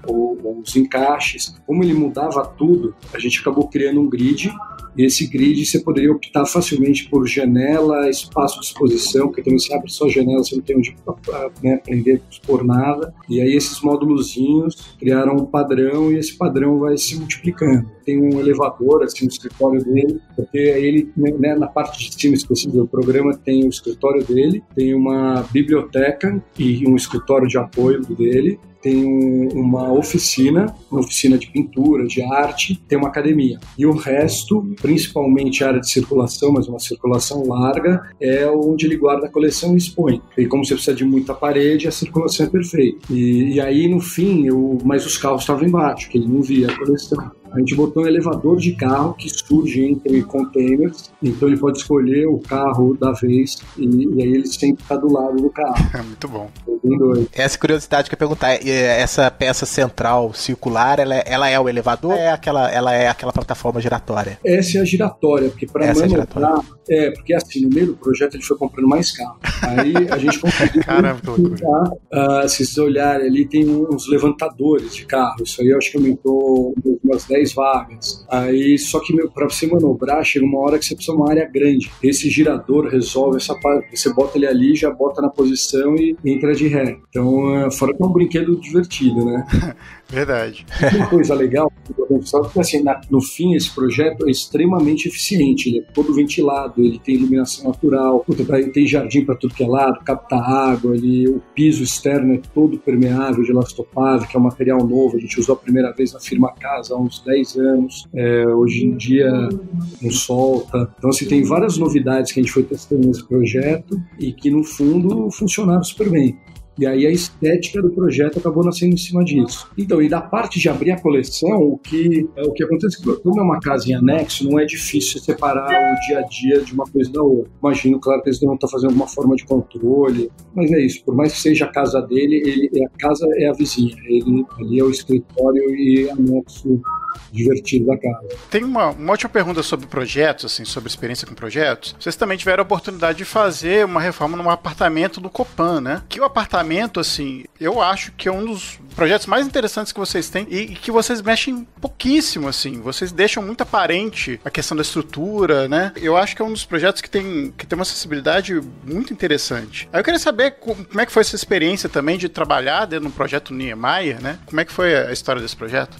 os encaixes. Como ele mudava tudo, a gente acabou criando um grid E esse grid você poderia optar facilmente por janela, espaço de exposição, porque também você abre só janela, você não tem onde aprender a expor nada. E aí esses módulozinhos criaram um padrão e esse padrão vai se multiplicando. Tem um elevador assim no escritório dele, porque ele, né, na parte de cima específica do programa tem o escritório dele, tem uma biblioteca e um escritório de apoio dele, tem uma oficina de pintura, de arte, tem uma academia. E o resto, principalmente a área de circulação, mas uma circulação larga, é onde ele guarda a coleção e expõe. E como você precisa de muita parede, a circulação é perfeita. E aí, no fim, mas os carros estavam embaixo, que ele não via a coleção. A gente botou um elevador de carro que surge entre containers, então ele pode escolher o carro da vez e aí ele sempre está do lado do carro. Muito bom. Essa curiosidade que eu ia perguntar, essa peça central circular, ela é o elevador ou ela é aquela plataforma giratória? Essa é a giratória, porque para manobrar... porque assim, no meio do projeto ele foi comprando mais carro. Aí a gente conseguiu... Caramba, que loucura. Se vocês olharem ali, tem uns levantadores de carro. Isso aí eu acho que aumentou umas 10 vagas. Aí, só que para você manobrar, chega uma hora que você precisa de uma área grande. Esse girador resolve essa parte. Você bota ele ali, já bota na posição e entra de ré. Então, fora que é um brinquedo divertido, né? Verdade. Uma coisa legal, porque assim, no fim esse projeto é extremamente eficiente, ele é todo ventilado, ele tem iluminação natural, tem jardim para tudo que é lado, capta água, o piso externo é todo permeável de elastopave, que é um material novo, a gente usou a primeira vez na firma Casa há uns 10 anos, hoje em dia não solta. Então assim, tem várias novidades que a gente foi testando nesse projeto e que no fundo funcionaram super bem. E aí a estética do projeto acabou nascendo em cima disso. Então, e da parte de abrir a coleção, o que acontece é que, como é uma casa em anexo, não é difícil separar o dia a dia de uma coisa da outra. Imagino, claro, que eles devem estar fazendo alguma forma de controle, mas é isso. Por mais que seja a casa dele, a casa é a vizinha. Ali é o escritório e anexo divertido da casa. Tem uma última pergunta sobre projetos, assim, sobre experiência com projetos. Vocês também tiveram a oportunidade de fazer uma reforma num apartamento do Copan, né? Que o apartamento, assim, eu acho que é um dos projetos mais interessantes que vocês têm e que vocês mexem pouquíssimo, assim. Vocês deixam muito aparente a questão da estrutura, né? Eu acho que é um dos projetos que tem uma acessibilidade muito interessante. Aí eu queria saber como é que foi essa experiência também de trabalhar dentro de um projeto Niemeyer, né? Como é que foi a história desse projeto?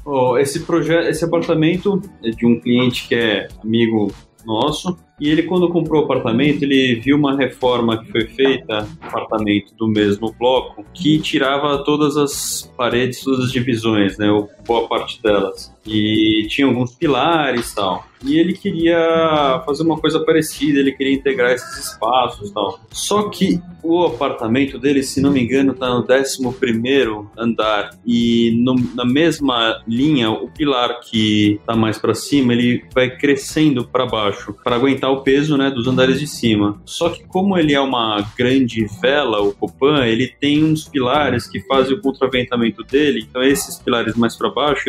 Esse apartamento é de um cliente que é amigo nosso, e ele, quando comprou o apartamento, ele viu uma reforma que foi feita no apartamento do mesmo bloco, que tirava todas as paredes, todas as divisões, né, ou boa parte delas, e tinha alguns pilares e tal. E ele queria fazer uma coisa parecida, ele queria integrar esses espaços e tal. Só que o apartamento dele, se não me engano, está no 11º andar, e na mesma linha, o pilar que está mais para cima, ele vai crescendo para baixo, para aguentar o peso, né, dos andares de cima. Só que como ele é uma grande vela, o Copan, ele tem uns pilares que fazem o contraventamento dele. Então esses pilares mais para baixo,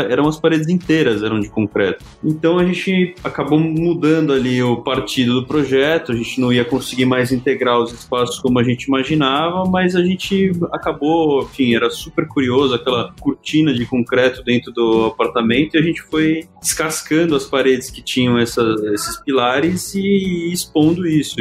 eram as paredes inteiras, eram de concreto. Então a gente acabou mudando ali o partido do projeto, a gente não ia conseguir mais integrar os espaços como a gente imaginava, mas a gente acabou, enfim, era super curioso, aquela cortina de concreto dentro do apartamento, e a gente foi descascando as paredes que tinham esses pilares e expondo isso.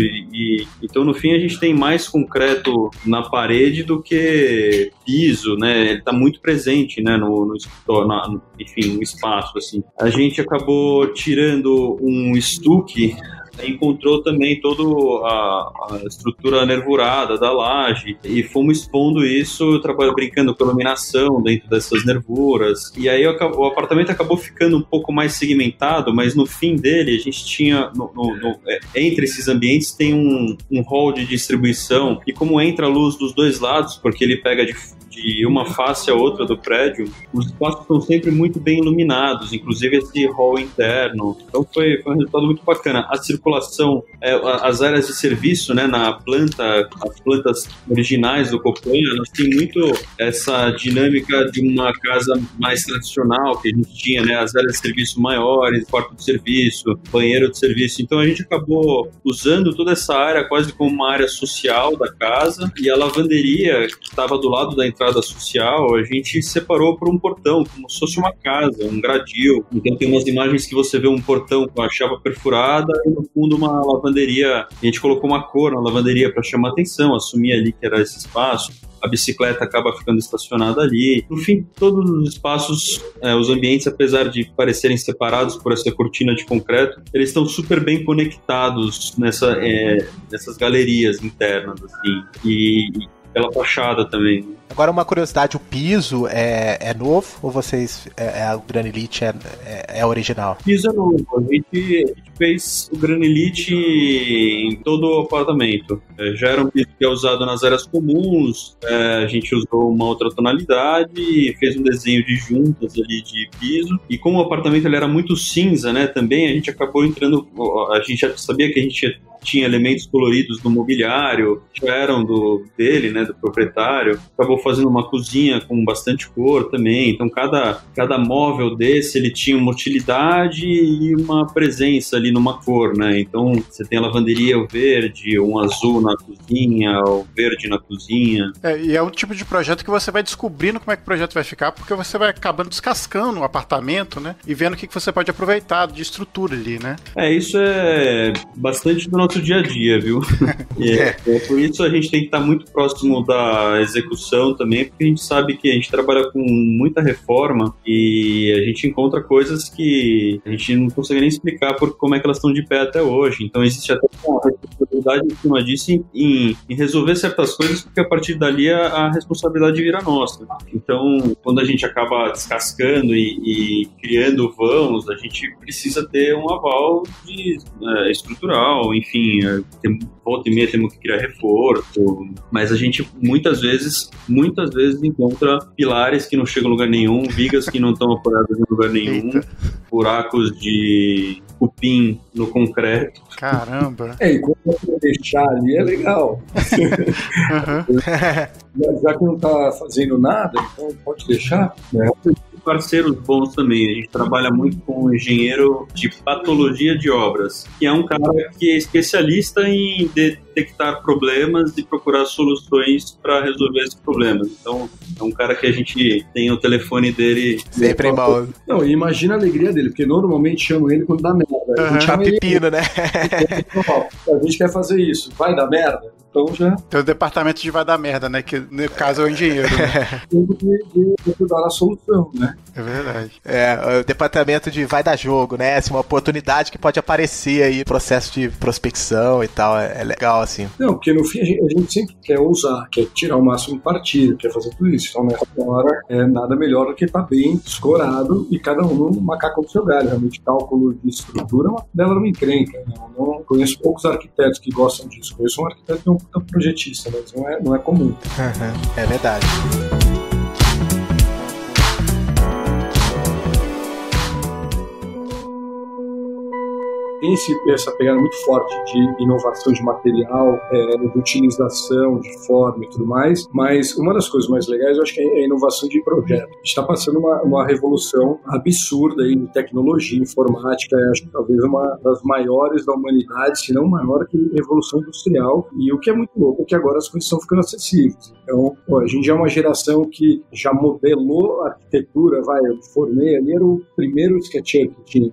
Então, no fim, a gente tem mais concreto na parede do que piso, né? Ele está muito presente, né, no escritório, enfim, no espaço, assim. A gente acabou tirando um estuque, encontrou também toda a estrutura nervurada da laje e fomos expondo isso, brincando com a iluminação dentro dessas nervuras. E aí o apartamento acabou ficando um pouco mais segmentado, mas no fim dele a gente tinha, entre esses ambientes tem um hall de distribuição, e como entra a luz dos dois lados, porque ele pega de uma face a outra do prédio, os espaços estão sempre muito bem iluminados, inclusive esse hall interno. Então foi um resultado muito bacana. A circulação, as áreas de serviço, né, na planta, as plantas originais do Copan, elas têm muito essa dinâmica de uma casa mais tradicional que a gente tinha, né, as áreas de serviço maiores, quarto de serviço, banheiro de serviço. Então a gente acabou usando toda essa área quase como uma área social da casa, e a lavanderia que estava do lado da entrada entrada social, a gente separou por um portão, como se fosse uma casa, um gradil. Então tem umas imagens que você vê um portão com a chapa perfurada e no fundo uma lavanderia. A gente colocou uma cor na lavanderia para chamar atenção, assumir ali que era esse espaço. A bicicleta acaba ficando estacionada ali. No fim, todos os espaços, os ambientes, apesar de parecerem separados por essa cortina de concreto, eles estão super bem conectados nessas galerias internas, assim, e pela fachada também. Agora uma curiosidade, o piso é novo ou vocês, o granilite é original? O piso é novo, a gente fez o granilite em todo o apartamento. Já era um piso que é usado nas áreas comuns, a gente usou uma outra tonalidade, fez um desenho de juntas ali de piso, e como o apartamento ele era muito cinza, né, também a gente acabou entrando, a gente já sabia que a gente tinha elementos coloridos no mobiliário, já eram dele, né, do proprietário, acabou fazendo uma cozinha com bastante cor também, então cada móvel desse, ele tinha uma utilidade e uma presença ali numa cor, né, então você tem a lavanderia, o verde, um azul na cozinha, o verde na cozinha. E é um tipo de projeto que você vai descobrindo como é que o projeto vai ficar, porque você vai acabando descascando o apartamento, né, e vendo o que você pode aproveitar de estrutura ali, né. Isso é bastante do nosso dia a dia, viu? Por isso a gente tem que estar muito próximo da execução também, porque a gente sabe que a gente trabalha com muita reforma e a gente encontra coisas que a gente não consegue nem explicar como é que elas estão de pé até hoje. Então existe até uma responsabilidade em cima disso em resolver certas coisas, porque a partir dali a responsabilidade vira nossa. Então, quando a gente acaba descascando e criando vãos, a gente precisa ter um aval estrutural, enfim, volta e meia temos que criar reforço, mas a gente muitas vezes encontra pilares que não chegam a lugar nenhum, vigas que não estão apoiadas em lugar nenhum, buracos de cupim no concreto. Caramba! E quando você deixar ali é legal. Já que não está fazendo nada, então pode deixar, né? Parceiros bons também. A gente trabalha muito com um engenheiro de patologia de obras, que é um cara que é especialista em detectar problemas e procurar soluções para resolver esses problemas. Então, é um cara que a gente tem o telefone dele sempre em mão. Não, e imagina a alegria dele, porque normalmente chamam ele quando dá merda. A gente chama pepino, né? A gente quer fazer isso, vai dar merda? Então já... Tem o departamento de vai dar merda, né? Que no caso é o engenheiro, né? Tem que ajudar na solução, né? É verdade. O departamento de vai dar jogo, né? Assim, uma oportunidade que pode aparecer aí no processo de prospecção e tal. É legal, assim. Não, porque no fim a gente sempre quer usar, quer tirar o máximo partido, quer fazer tudo isso. Então nessa hora nada melhor do que estar bem escorado e cada um no macaco do seu galho. Realmente cálculo de estrutura é uma bela uma encrenca. Né? Eu não conheço poucos arquitetos que gostam disso. Conheço um arquiteto que é um projetista, mas não é comum. É verdade. Tem essa pegada muito forte de inovação de material, de utilização de forma e tudo mais, mas uma das coisas mais legais eu acho que é a inovação de projeto. A gente está passando uma revolução absurda aí de tecnologia, informática, acho que talvez uma das maiores da humanidade, se não maior que a revolução industrial, e o que é muito louco é que agora as coisas estão ficando acessíveis. Então, a gente já é uma geração que já modelou a arquitetura, eu formei ali, era o primeiro SketchUp que tinha.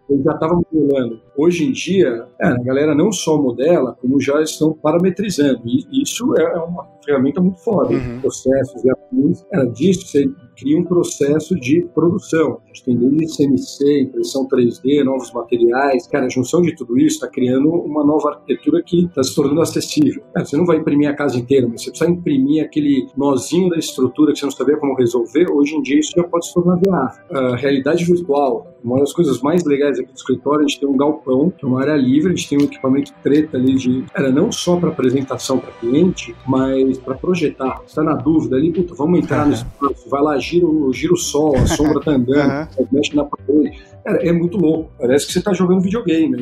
Eu já estava modelando. Hoje em dia, a galera não só modela, como já estão parametrizando. E isso é uma ferramenta muito foda. Processos e afins. Disso você cria um processo de produção. A gente tem desde CNC, impressão 3D, novos materiais. A junção de tudo isso está criando uma nova arquitetura que está se tornando acessível. Você não vai imprimir a casa inteira, mas você precisa imprimir aquele nozinho da estrutura que você não sabia como resolver. Hoje em dia isso já pode se tornar viável. A realidade virtual, uma das coisas mais legais aqui do escritório, a gente tem um galpão, que é uma área livre, a gente tem um equipamento treta ali não só para apresentação para cliente, mas para projetar. Você está na dúvida ali, vamos entrar no espaço, vai lá, gira o sol, a sombra tá andando, mexe na parede. É muito louco. Parece que você está jogando videogame.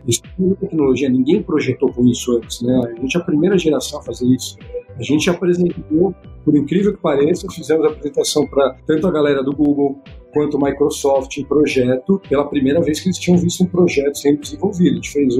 Isso é muita tecnologia. Ninguém projetou com isso antes, né? A gente é a primeira geração a fazer isso. A gente apresentou, por incrível que pareça, fizemos a apresentação para tanto a galera do Google quanto a Microsoft em projeto, pela primeira vez que eles tinham visto um projeto sendo desenvolvido. A gente fez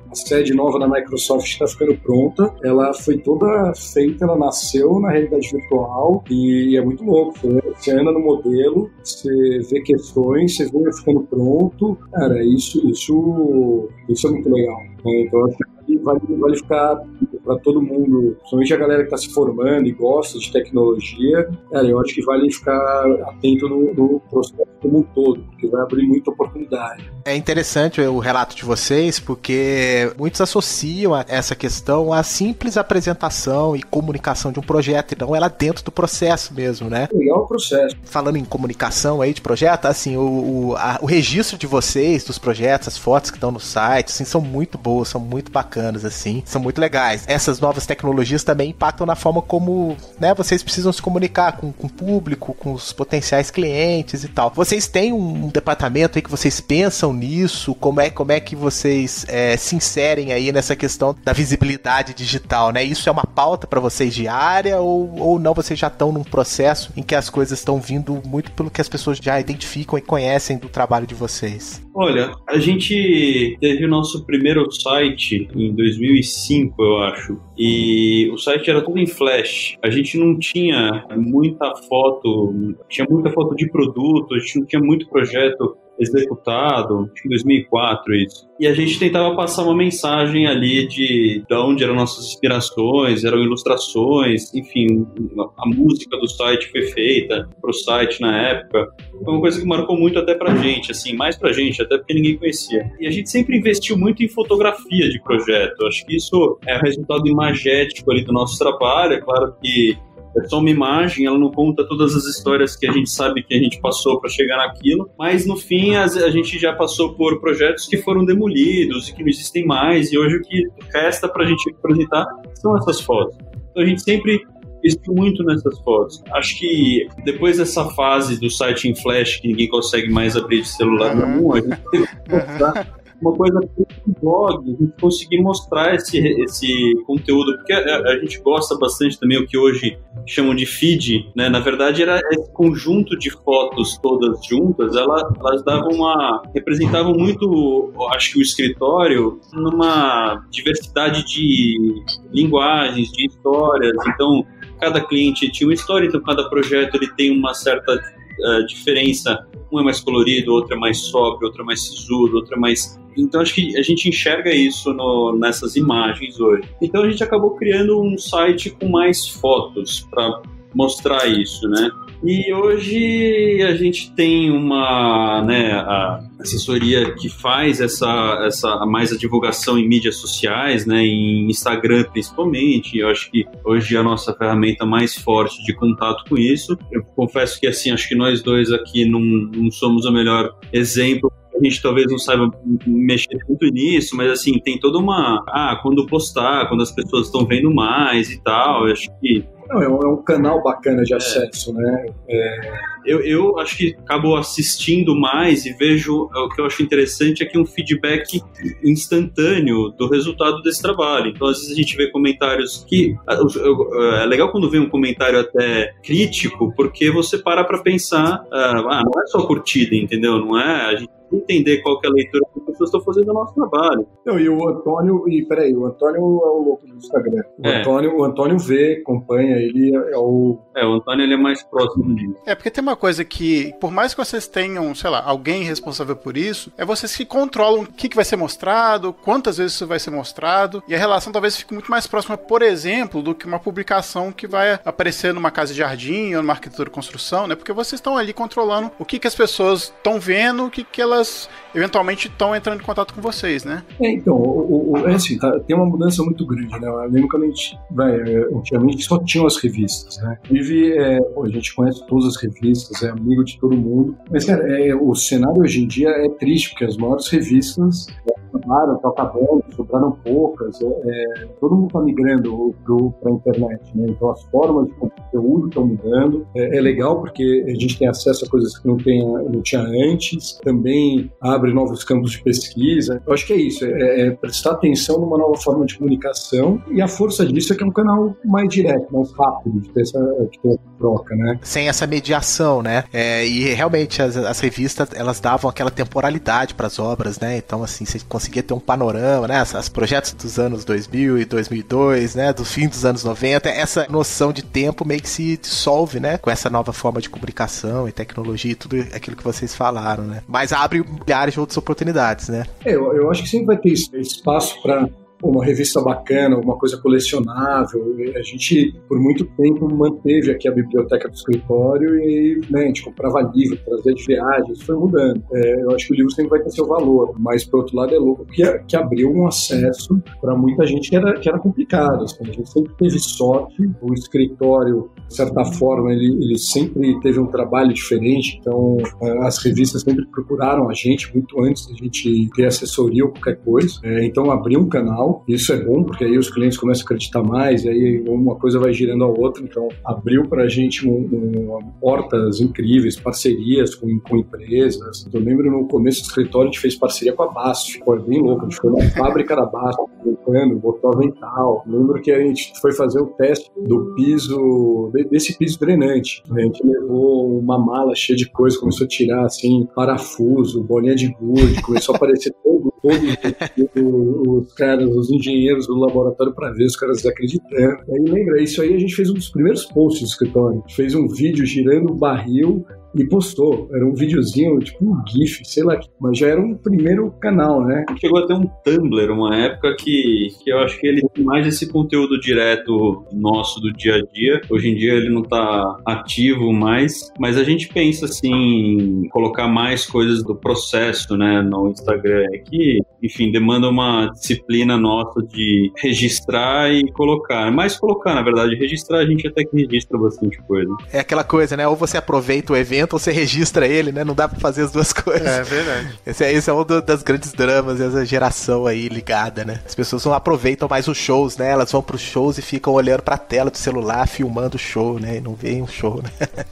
a sede nova da Microsoft que está ficando pronta, ela foi toda feita, ela nasceu na realidade virtual e é muito louco. Você anda no modelo, você vê questões, você vê ficando pronto. Cara, isso é muito legal. Então, acho que vale ficar para todo mundo, principalmente a galera que está se formando e gosta de tecnologia. Cara, eu acho que vale ficar atento no processo como um todo, porque vai abrir muita oportunidade. É interessante o relato de vocês, porque muitos associam essa questão à simples apresentação e comunicação de um projeto, e não ela dentro do processo mesmo, né? Legal o processo. Falando em comunicação aí de projeto, assim, o registro de vocês, dos projetos, as fotos que estão no site, assim, são muito boas, são muito bacanas, assim, são muito legais. Essas novas tecnologias também impactam na forma como, né, vocês precisam se comunicar com o público, com os potenciais clientes e tal. Vocês têm um departamento aí que vocês pensam nisso? Como é que vocês se inserem aí nessa questão da visibilidade digital, né? Isso é uma pauta para vocês diária ou não? Vocês já estão num processo em que as coisas estão vindo muito pelo que as pessoas já identificam e conhecem do trabalho de vocês? Olha, a gente teve o nosso primeiro site em 2005, eu acho, e o site era tudo em flash. A gente não tinha muita foto, tinha muita foto de produto, a gente não tinha muito projeto executado, acho que em 2004 isso. E a gente tentava passar uma mensagem ali de onde eram nossas inspirações, eram ilustrações, enfim, a música do site foi feita pro site na época. Foi uma coisa que marcou muito até pra gente, assim, mais pra gente, até porque ninguém conhecia. E a gente sempre investiu muito em fotografia de projeto. Acho que isso é o resultado imagético ali do nosso trabalho. É claro que é só uma imagem, ela não conta todas as histórias que a gente sabe que a gente passou para chegar naquilo, mas no fim a gente já passou por projetos que foram demolidos e que não existem mais, e hoje o que resta para a gente apresentar são essas fotos. Então a gente sempre investiu muito nessas fotos. Acho que depois dessa fase do site em flash, que ninguém consegue mais abrir de celular nenhum, a gente teve que mostrar uma coisa no blog, a gente conseguir mostrar esse conteúdo, porque a gente gosta bastante também o que hoje chamam de feed, né? Na verdade era esse conjunto de fotos todas juntas, elas representavam muito, acho que o escritório, numa diversidade de linguagens, de histórias. Então cada cliente tinha uma história, então cada projeto ele tem uma certa diferença. Um é mais colorido, outro é mais sóbrio, outro é mais sisudo, outro é mais... Então acho que a gente enxerga isso nessas imagens hoje. Então a gente acabou criando um site com mais fotos para mostrar isso, né? E hoje a gente tem a assessoria que faz mais a divulgação em mídias sociais, né, em Instagram principalmente. Eu acho que hoje é a nossa ferramenta mais forte de contato com isso. Eu confesso que, assim, acho que nós dois aqui não somos o melhor exemplo. A gente talvez não saiba mexer muito nisso, mas assim, tem toda quando postar, quando as pessoas estão vendo mais e tal, eu acho que... Não, é um canal bacana de acesso, né? Eu acho que acabo assistindo mais e vejo, o que eu acho interessante é que um feedback instantâneo do resultado desse trabalho. Então, às vezes a gente vê comentários que... É legal quando vem um comentário até crítico, porque você para pensar, não é só curtida, entendeu? Não é... A gente entender qual que é a leitura que as pessoas estão fazendo do nosso trabalho. Não, e o Antônio, o Antônio é o louco do Instagram. O Antônio vê, acompanha, ele é o... O Antônio ele é mais próximo disso. Porque tem uma coisa que, por mais que vocês tenham, sei lá, alguém responsável por isso, é vocês que controlam o que vai ser mostrado, quantas vezes isso vai ser mostrado, e a relação talvez fique muito mais próxima, por exemplo, do que uma publicação que vai aparecer numa casa de jardim ou numa arquitetura de construção, né? Porque vocês estão ali controlando o que as pessoas estão vendo, o que elas eventualmente estão entrando em contato com vocês, né? Então, assim, tem uma mudança muito grande, né? Eu lembro que antigamente só tinham as revistas, né? A gente conhece todas as revistas, é amigo de todo mundo, mas, cara, o cenário hoje em dia é triste, porque as maiores revistas acabaram, estão acabando, sobraram poucas, todo mundo está migrando para a internet, né? Então as formas de conteúdo estão mudando. É legal porque a gente tem acesso a coisas que não tinha antes, também abre novos campos de pesquisa. Eu acho que é isso, prestar atenção numa nova forma de comunicação, e a força disso é que é um canal mais direto, mais rápido de ter essa troca, né? Sem essa mediação, né? E realmente as revistas, elas davam aquela temporalidade para as obras, né? Então, assim, você conseguia ter um panorama, né? Os projetos dos anos 2000 e 2002, né? Do fim dos anos 90, essa noção de tempo meio que se dissolve, né? Com essa nova forma de comunicação e tecnologia e tudo aquilo que vocês falaram, né? Mas abre milhares de outras oportunidades, né? Eu acho que sempre vai ter espaço para uma revista bacana, uma coisa colecionável. A gente, por muito tempo, manteve aqui a biblioteca do escritório e, né, a gente comprava livro, trazia de viagem, isso foi mudando. Eu acho que o livro sempre vai ter seu valor, mas, por outro lado, é louco que abriu um acesso para muita gente que era complicado. Assim. A gente sempre teve sorte, o escritório, de certa forma, ele sempre teve um trabalho diferente, então as revistas sempre procuraram a gente muito antes da gente ter assessoria ou qualquer coisa. Então, abriu um canal. Isso é bom, porque aí os clientes começam a acreditar mais, e aí uma coisa vai girando a outra. Então, abriu pra gente portas incríveis, parcerias com empresas. Eu lembro no começo do escritório, a gente fez parceria com a BASF, foi bem louco. A gente foi na fábrica da BASF, botou avental. Eu lembro que a gente foi fazer o teste do piso, desse piso drenante. A gente levou uma mala cheia de coisa, começou a tirar, assim, parafuso, bolinha de gude, começou a aparecer todos os caras, os engenheiros do laboratório para ver os caras acreditando. Aí lembra, isso aí a gente fez um dos primeiros posts do escritório. A gente fez um vídeo girando o barril e postou. Era um videozinho, tipo um GIF, sei lá, mas já era um primeiro canal, né? Chegou a ter um Tumblr, uma época que eu acho que ele tem mais esse conteúdo direto nosso do dia a dia. Hoje em dia ele não tá ativo mais, mas a gente pensa assim, em colocar mais coisas do processo, né, no Instagram, que, enfim, demanda uma disciplina nossa de registrar e colocar. Mais colocar, na verdade, registrar a gente até que registra bastante coisa. É aquela coisa, né? Ou você aproveita o evento ou você registra ele, né? Não dá pra fazer as duas coisas. É verdade. Esse é um das grandes dramas, essa geração aí ligada, né? As pessoas não aproveitam mais os shows, né? Elas vão pros shows e ficam olhando pra tela do celular, filmando o show, né? E não veem um show, né?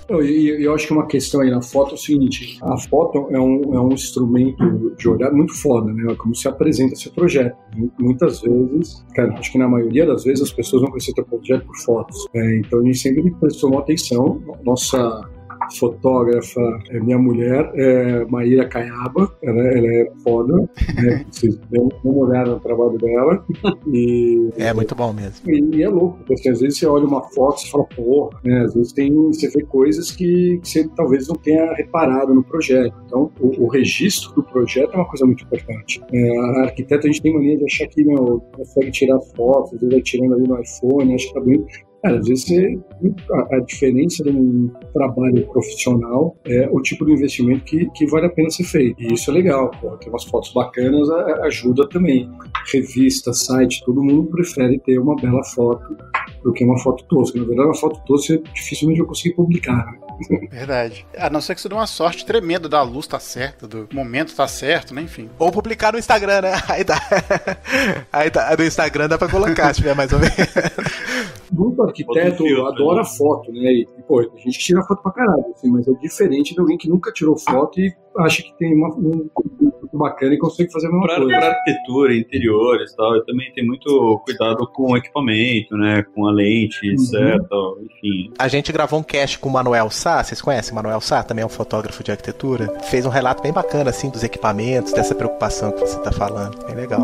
Eu acho que uma questão aí na foto é o seguinte: a foto é um instrumento de olhar muito foda, né? Como se apresenta seu projeto. Muitas vezes, cara, acho que na maioria das vezes as pessoas vão conhecer seu projeto por fotos. Então a gente sempre prestou uma atenção. Nossa fotógrafa minha mulher, Maíra Caiaba, ela é foda, né? Vocês dão uma olhada no trabalho dela. É muito bom mesmo. E é louco, porque assim, às vezes você olha uma foto e fala, porra, né? Às vezes você vê coisas que você talvez não tenha reparado no projeto. Então, o registro do projeto é uma coisa muito importante. A arquiteta, a gente tem mania de achar que consegue tirar fotos, às vezes vai tirando ali no iPhone, acho que tá bem. Cara, às vezes a diferença de um trabalho profissional é o tipo de investimento que vale a pena ser feito. E isso é legal, pô, ter umas fotos bacanas ajuda também. Revista, site, todo mundo prefere ter uma bela foto do que uma foto tosca. Na verdade, uma foto tosca dificilmente eu consigo publicar, né? Verdade. A não ser que você dê uma sorte tremenda da luz tá certa, do momento tá certo, né? Enfim. Ou publicar no Instagram, né? Aí no Instagram dá pra colocar, se tiver mais ou menos. Muito arquiteto adora foto, né? E, pô, a gente tira foto pra caralho, assim, mas é diferente de alguém que nunca tirou foto e acha que tem um bacana e consegue fazer a mesma coisa. Para arquitetura, interiores e tal, eu também tenho muito cuidado com o equipamento, né? Com a lente certa, enfim. A gente gravou um cast com o Manuel Sá, vocês conhecem o Manuel Sá? Também é um fotógrafo de arquitetura. Fez um relato bem bacana, assim, dos equipamentos, dessa preocupação que você tá falando. Bem legal.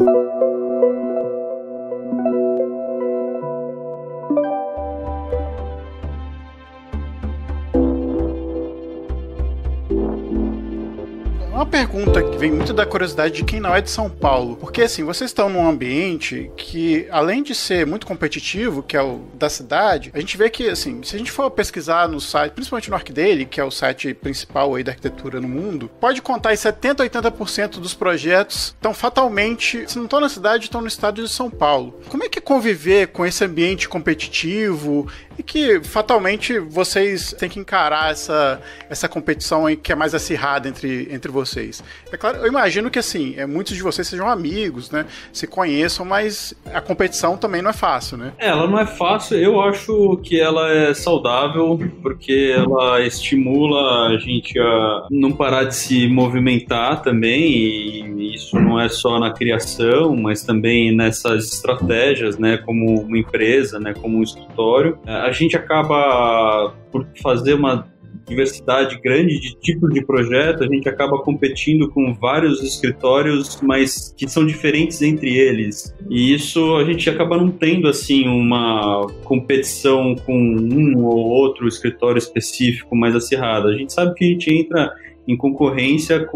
Uma pergunta que vem muito da curiosidade de quem não é de São Paulo, porque assim, vocês estão num ambiente que, além de ser muito competitivo, que é o da cidade, a gente vê que, assim, se a gente for pesquisar no site, principalmente no ArcDaily, que é o site principal aí da arquitetura no mundo, pode contar em 70% a 80% dos projetos estão fatalmente, se não estão na cidade, estão no estado de São Paulo. Como é que é conviver com esse ambiente competitivo e que fatalmente vocês têm que encarar essa competição aí que é mais acirrada entre vocês? vocês. É claro, eu imagino que assim, muitos de vocês sejam amigos, né? Se conheçam, mas a competição também não é fácil, né? Ela não é fácil, eu acho que ela é saudável, porque ela estimula a gente a não parar de se movimentar também, e isso não é só na criação, mas também nessas estratégias, né? Como uma empresa, né? Como um escritório. A gente acaba por fazer uma diversidade grande de tipos de projeto, a gente acaba competindo com vários escritórios, mas que são diferentes entre eles. E isso a gente acaba não tendo, assim, uma competição com um ou outro escritório específico mais acirrada. A gente sabe que a gente entra em concorrência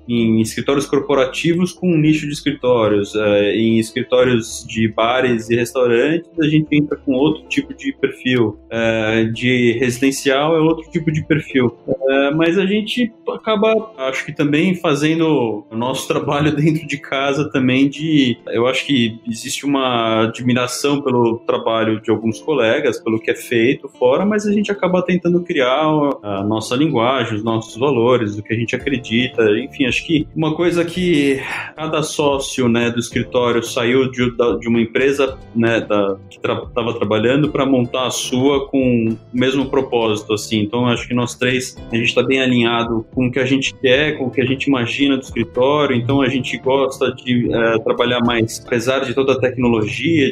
em escritórios corporativos com um nicho de escritórios, em escritórios de bares e restaurantes a gente entra com outro tipo de perfil, de residencial é outro tipo de perfil, mas a gente acaba, acho que também fazendo o nosso trabalho dentro de casa também eu acho que existe uma admiração pelo trabalho de alguns colegas, pelo que é feito fora, mas a gente acaba tentando criar a nossa linguagem, os nossos valores, o que a gente acredita, enfim, acho que uma coisa que cada sócio, né, do escritório saiu de uma empresa, né, que estava trabalhando para montar a sua com o mesmo propósito, assim. Então acho que nós três, a gente está bem alinhado com o que a gente quer, com o que a gente imagina do escritório, então a gente gosta de trabalhar mais, apesar de toda a tecnologia,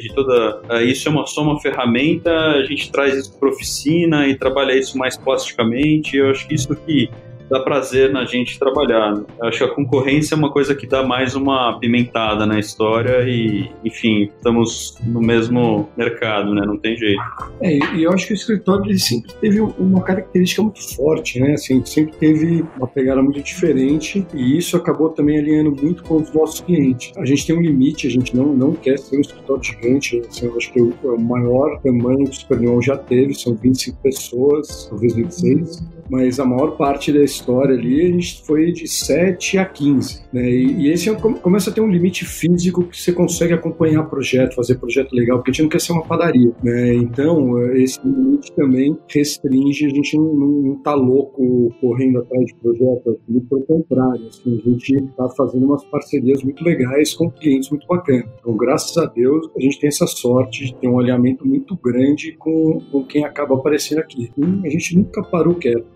isso é só uma ferramenta, a gente traz isso para a oficina e trabalha isso mais plasticamente. Eu acho que isso que dá prazer na gente trabalhar. Eu acho que a concorrência é uma coisa que dá mais uma pimentada na história e, enfim, estamos no mesmo mercado, né? Não tem jeito. E eu acho que o escritório ele sempre teve uma característica muito forte, né? Assim, sempre teve uma pegada muito diferente e isso acabou também alinhando muito com os nossos clientes. A gente tem um limite, a gente não quer ser um escritório gigante, assim, eu acho que o maior tamanho que o Superlimão já teve são 25 pessoas, talvez 26, mas a maior parte da história ali, a gente foi de 7 a 15, né? E esse começa a ter um limite físico que você consegue acompanhar projeto, fazer projeto legal, porque a gente não quer ser uma padaria, né? Então, esse limite também restringe, a gente não tá louco correndo atrás de projeto, muito pelo contrário, assim, a gente tá fazendo umas parcerias muito legais com clientes muito bacanas. Então, graças a Deus, a gente tem essa sorte de ter um alinhamento muito grande com quem acaba aparecendo aqui. E a gente nunca parou quieto.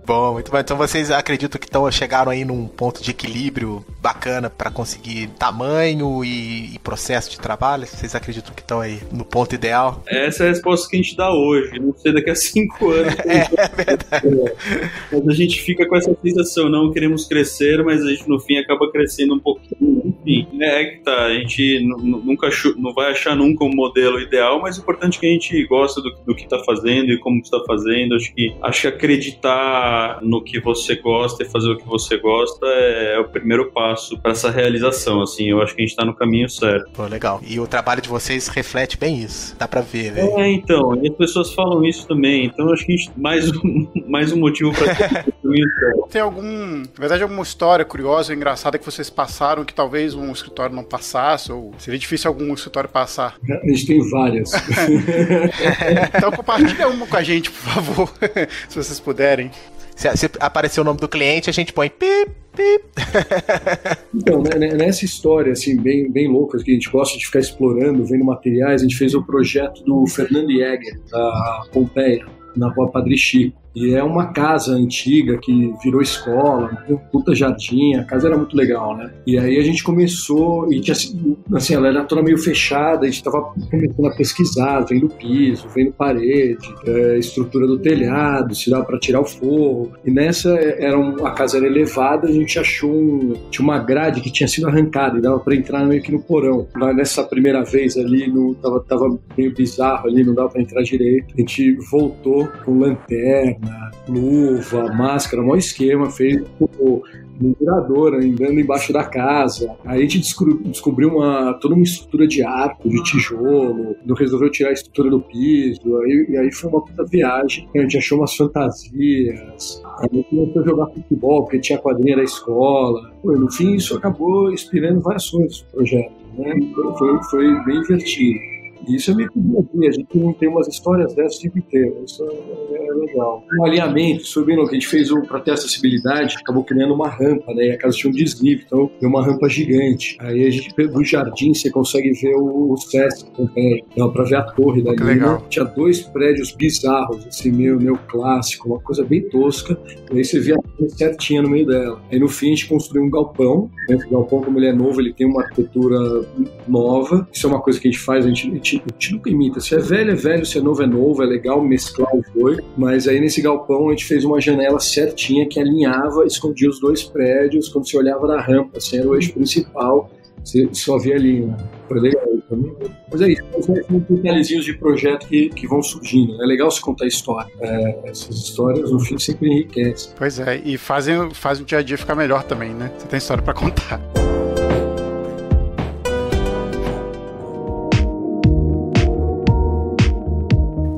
Bom, muito bom. Então vocês acreditam que chegaram aí num ponto de equilíbrio bacana para conseguir tamanho e processo de trabalho? Vocês acreditam que estão aí no ponto ideal? Essa é a resposta que a gente dá hoje. Não sei daqui a 5 anos. É verdade. Mas a gente fica com essa sensação, não queremos crescer, mas a gente no fim acaba crescendo um pouquinho. Enfim, que tá. A gente não vai achar nunca um modelo ideal, mas o importante é que a gente gosta do que está fazendo e como está fazendo. Acho que acreditar no que você gosta e fazer o que você gosta é o primeiro passo para essa realização, assim. Eu acho que a gente está no caminho certo. Pô, legal. E o trabalho de vocês reflete bem isso. Dá pra ver, velho. Então. E as pessoas falam isso também. Então, acho que a gente mais um motivo para ter isso. Tem alguma história curiosa ou engraçada que vocês passaram que talvez um escritório não passasse, ou seria difícil algum escritório passar? A gente tem várias. Então compartilha uma com a gente, por favor, se vocês puderem. Se aparecer o nome do cliente, a gente põe pip, pip. Então, nessa história, assim, bem louca, que a gente gosta de ficar explorando, vendo materiais, a gente fez o projeto do Fernando Jäger, da Pompeia, na Rua Padre Chico. E é uma casa antiga que virou escola, um puta jardim, a casa era muito legal, né? E aí a gente começou, e tinha, assim, ela era toda meio fechada, a gente tava começando a pesquisar, vendo piso, vendo parede, estrutura do telhado, se dava pra tirar o forro. E nessa, a casa era elevada, a gente achou tinha uma grade que tinha sido arrancada e dava pra entrar meio que no porão. Nessa primeira vez ali, tava meio bizarro ali, não dava pra entrar direito. A gente voltou com lanterna, luva, máscara, maior esquema, fez um mirador andando embaixo da casa. Aí a gente descobriu toda uma estrutura de arco, de tijolo, resolveu tirar a estrutura do piso, e aí foi uma puta viagem, a gente achou umas fantasias, a gente começou a jogar futebol, porque tinha a quadrinha da escola. No fim, isso acabou inspirando várias coisas do projeto, né? Foi bem divertido. E isso é meio que dia, a gente não tem umas histórias dessas o tempo inteiro. Isso é legal. Um alinhamento, subindo que a gente fez para ter acessibilidade, acabou criando uma rampa, né? E a casa tinha um desnível, então deu uma rampa gigante. Aí a gente, do jardim, você consegue ver o Sesc também. Dá pra ver a torre da Lina. Tinha 2 prédios bizarros, assim, meio clássico, uma coisa bem tosca. E aí você vê a torre certinha no meio dela. Aí no fim a gente construiu um galpão. Né? Esse galpão, como ele é novo, ele tem uma arquitetura nova. Isso é uma coisa que a gente faz, a gente nunca imita. Se é velho, se é novo, é legal mesclar os dois. Mas aí nesse galpão a gente fez uma janela certinha que alinhava, escondia os 2 prédios. Quando você olhava na rampa, assim, era o eixo principal, você só via ali, né? Foi legal também. Mas é isso, são detalhezinhos de projeto que vão surgindo. É legal você contar história. Essas histórias, no fim, sempre enriquecem. Pois é, e fazem o dia a dia ficar melhor também, né? Você tem história pra contar.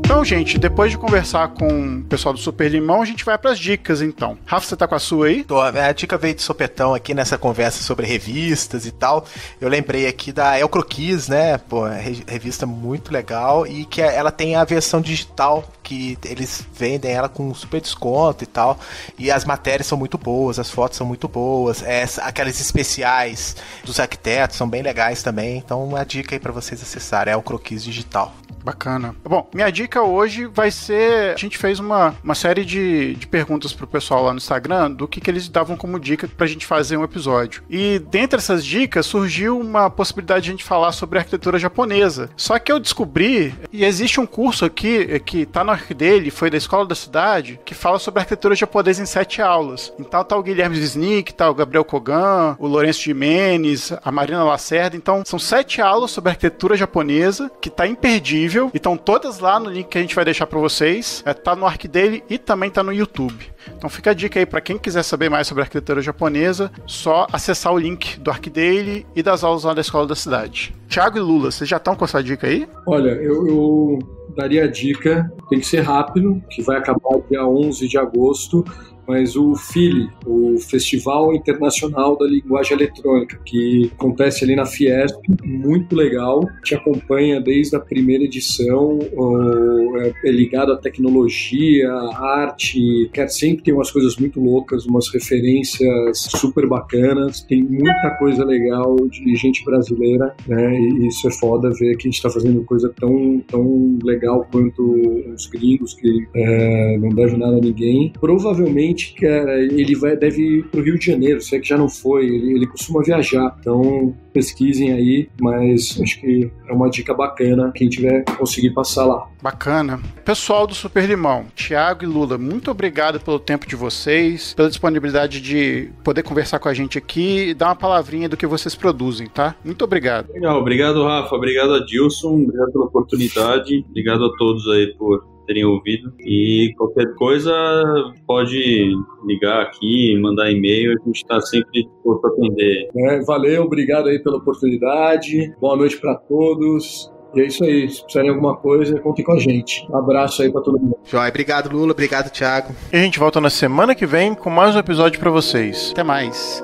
Então, gente, depois de conversar com o pessoal do Super Limão, a gente vai pras dicas, então. Rafa, você tá com a sua aí? A dica veio de sopetão aqui nessa conversa sobre revistas e tal. Eu lembrei aqui da El Croquis, né? Pô, revista muito legal e que ela tem a versão digital, que eles vendem ela com super desconto e tal. E as matérias são muito boas, as fotos são muito boas. Aquelas especiais dos arquitetos são bem legais também. Então, uma dica aí pra vocês acessarem, El Croquis digital. Bacana. Bom, minha dica hoje vai ser... A gente fez uma série de perguntas pro pessoal lá no Instagram do que eles davam como dica pra gente fazer um episódio. E dentre essas dicas surgiu uma possibilidade de a gente falar sobre arquitetura japonesa. Só que eu descobri, e existe um curso aqui que tá no ArcDaily, foi da Escola da Cidade, que fala sobre arquitetura japonesa em 7 aulas. Então tá o Guilherme Wisnik, tá o Gabriel Kogan, o Lourenço Jimenez, a Marina Lacerda. Então são 7 aulas sobre arquitetura japonesa, que tá imperdível. E estão todas lá no link que a gente vai deixar para vocês. Tá no ArcDaily e também tá no YouTube. Então fica a dica aí para quem quiser saber mais sobre arquitetura japonesa, só acessar o link do ArcDaily e das aulas lá da Escola da Cidade. Thiago e Lula, vocês já estão com essa dica aí? Olha, eu daria a dica, tem que ser rápido, que vai acabar dia 11 de agosto, mas o FILE, o Festival Internacional da Linguagem Eletrônica, que acontece ali na Fiesp, muito legal, te acompanha desde a primeira edição, é ligado à tecnologia, à arte, sempre tem umas coisas muito loucas, umas referências super bacanas, tem muita coisa legal de gente brasileira, né? E isso é foda ver que a gente está fazendo coisa tão legal quanto os gringos, que não deve nada a ninguém. Provavelmente ele deve ir pro Rio de Janeiro, se é que já não foi, ele costuma viajar, então pesquisem aí, mas acho que é uma dica bacana quem tiver conseguir passar lá. Bacana. Pessoal do Super Limão, Thiago e Lula, muito obrigado pelo tempo de vocês, pela disponibilidade de poder conversar com a gente aqui e dar uma palavrinha do que vocês produzem, tá? Muito obrigado. Legal, obrigado Rafa, obrigado a Dilson, obrigado pela oportunidade, obrigado a todos aí por terem ouvido, e qualquer coisa pode ligar aqui, mandar e-mail, a gente está sempre disposto a atender. Valeu, obrigado aí pela oportunidade, boa noite para todos. E é isso aí, se precisarem de alguma coisa, contem com a gente. Um abraço aí pra todo mundo. Joia, obrigado Lula, obrigado Thiago. E a gente volta na semana que vem com mais um episódio pra vocês. Até mais.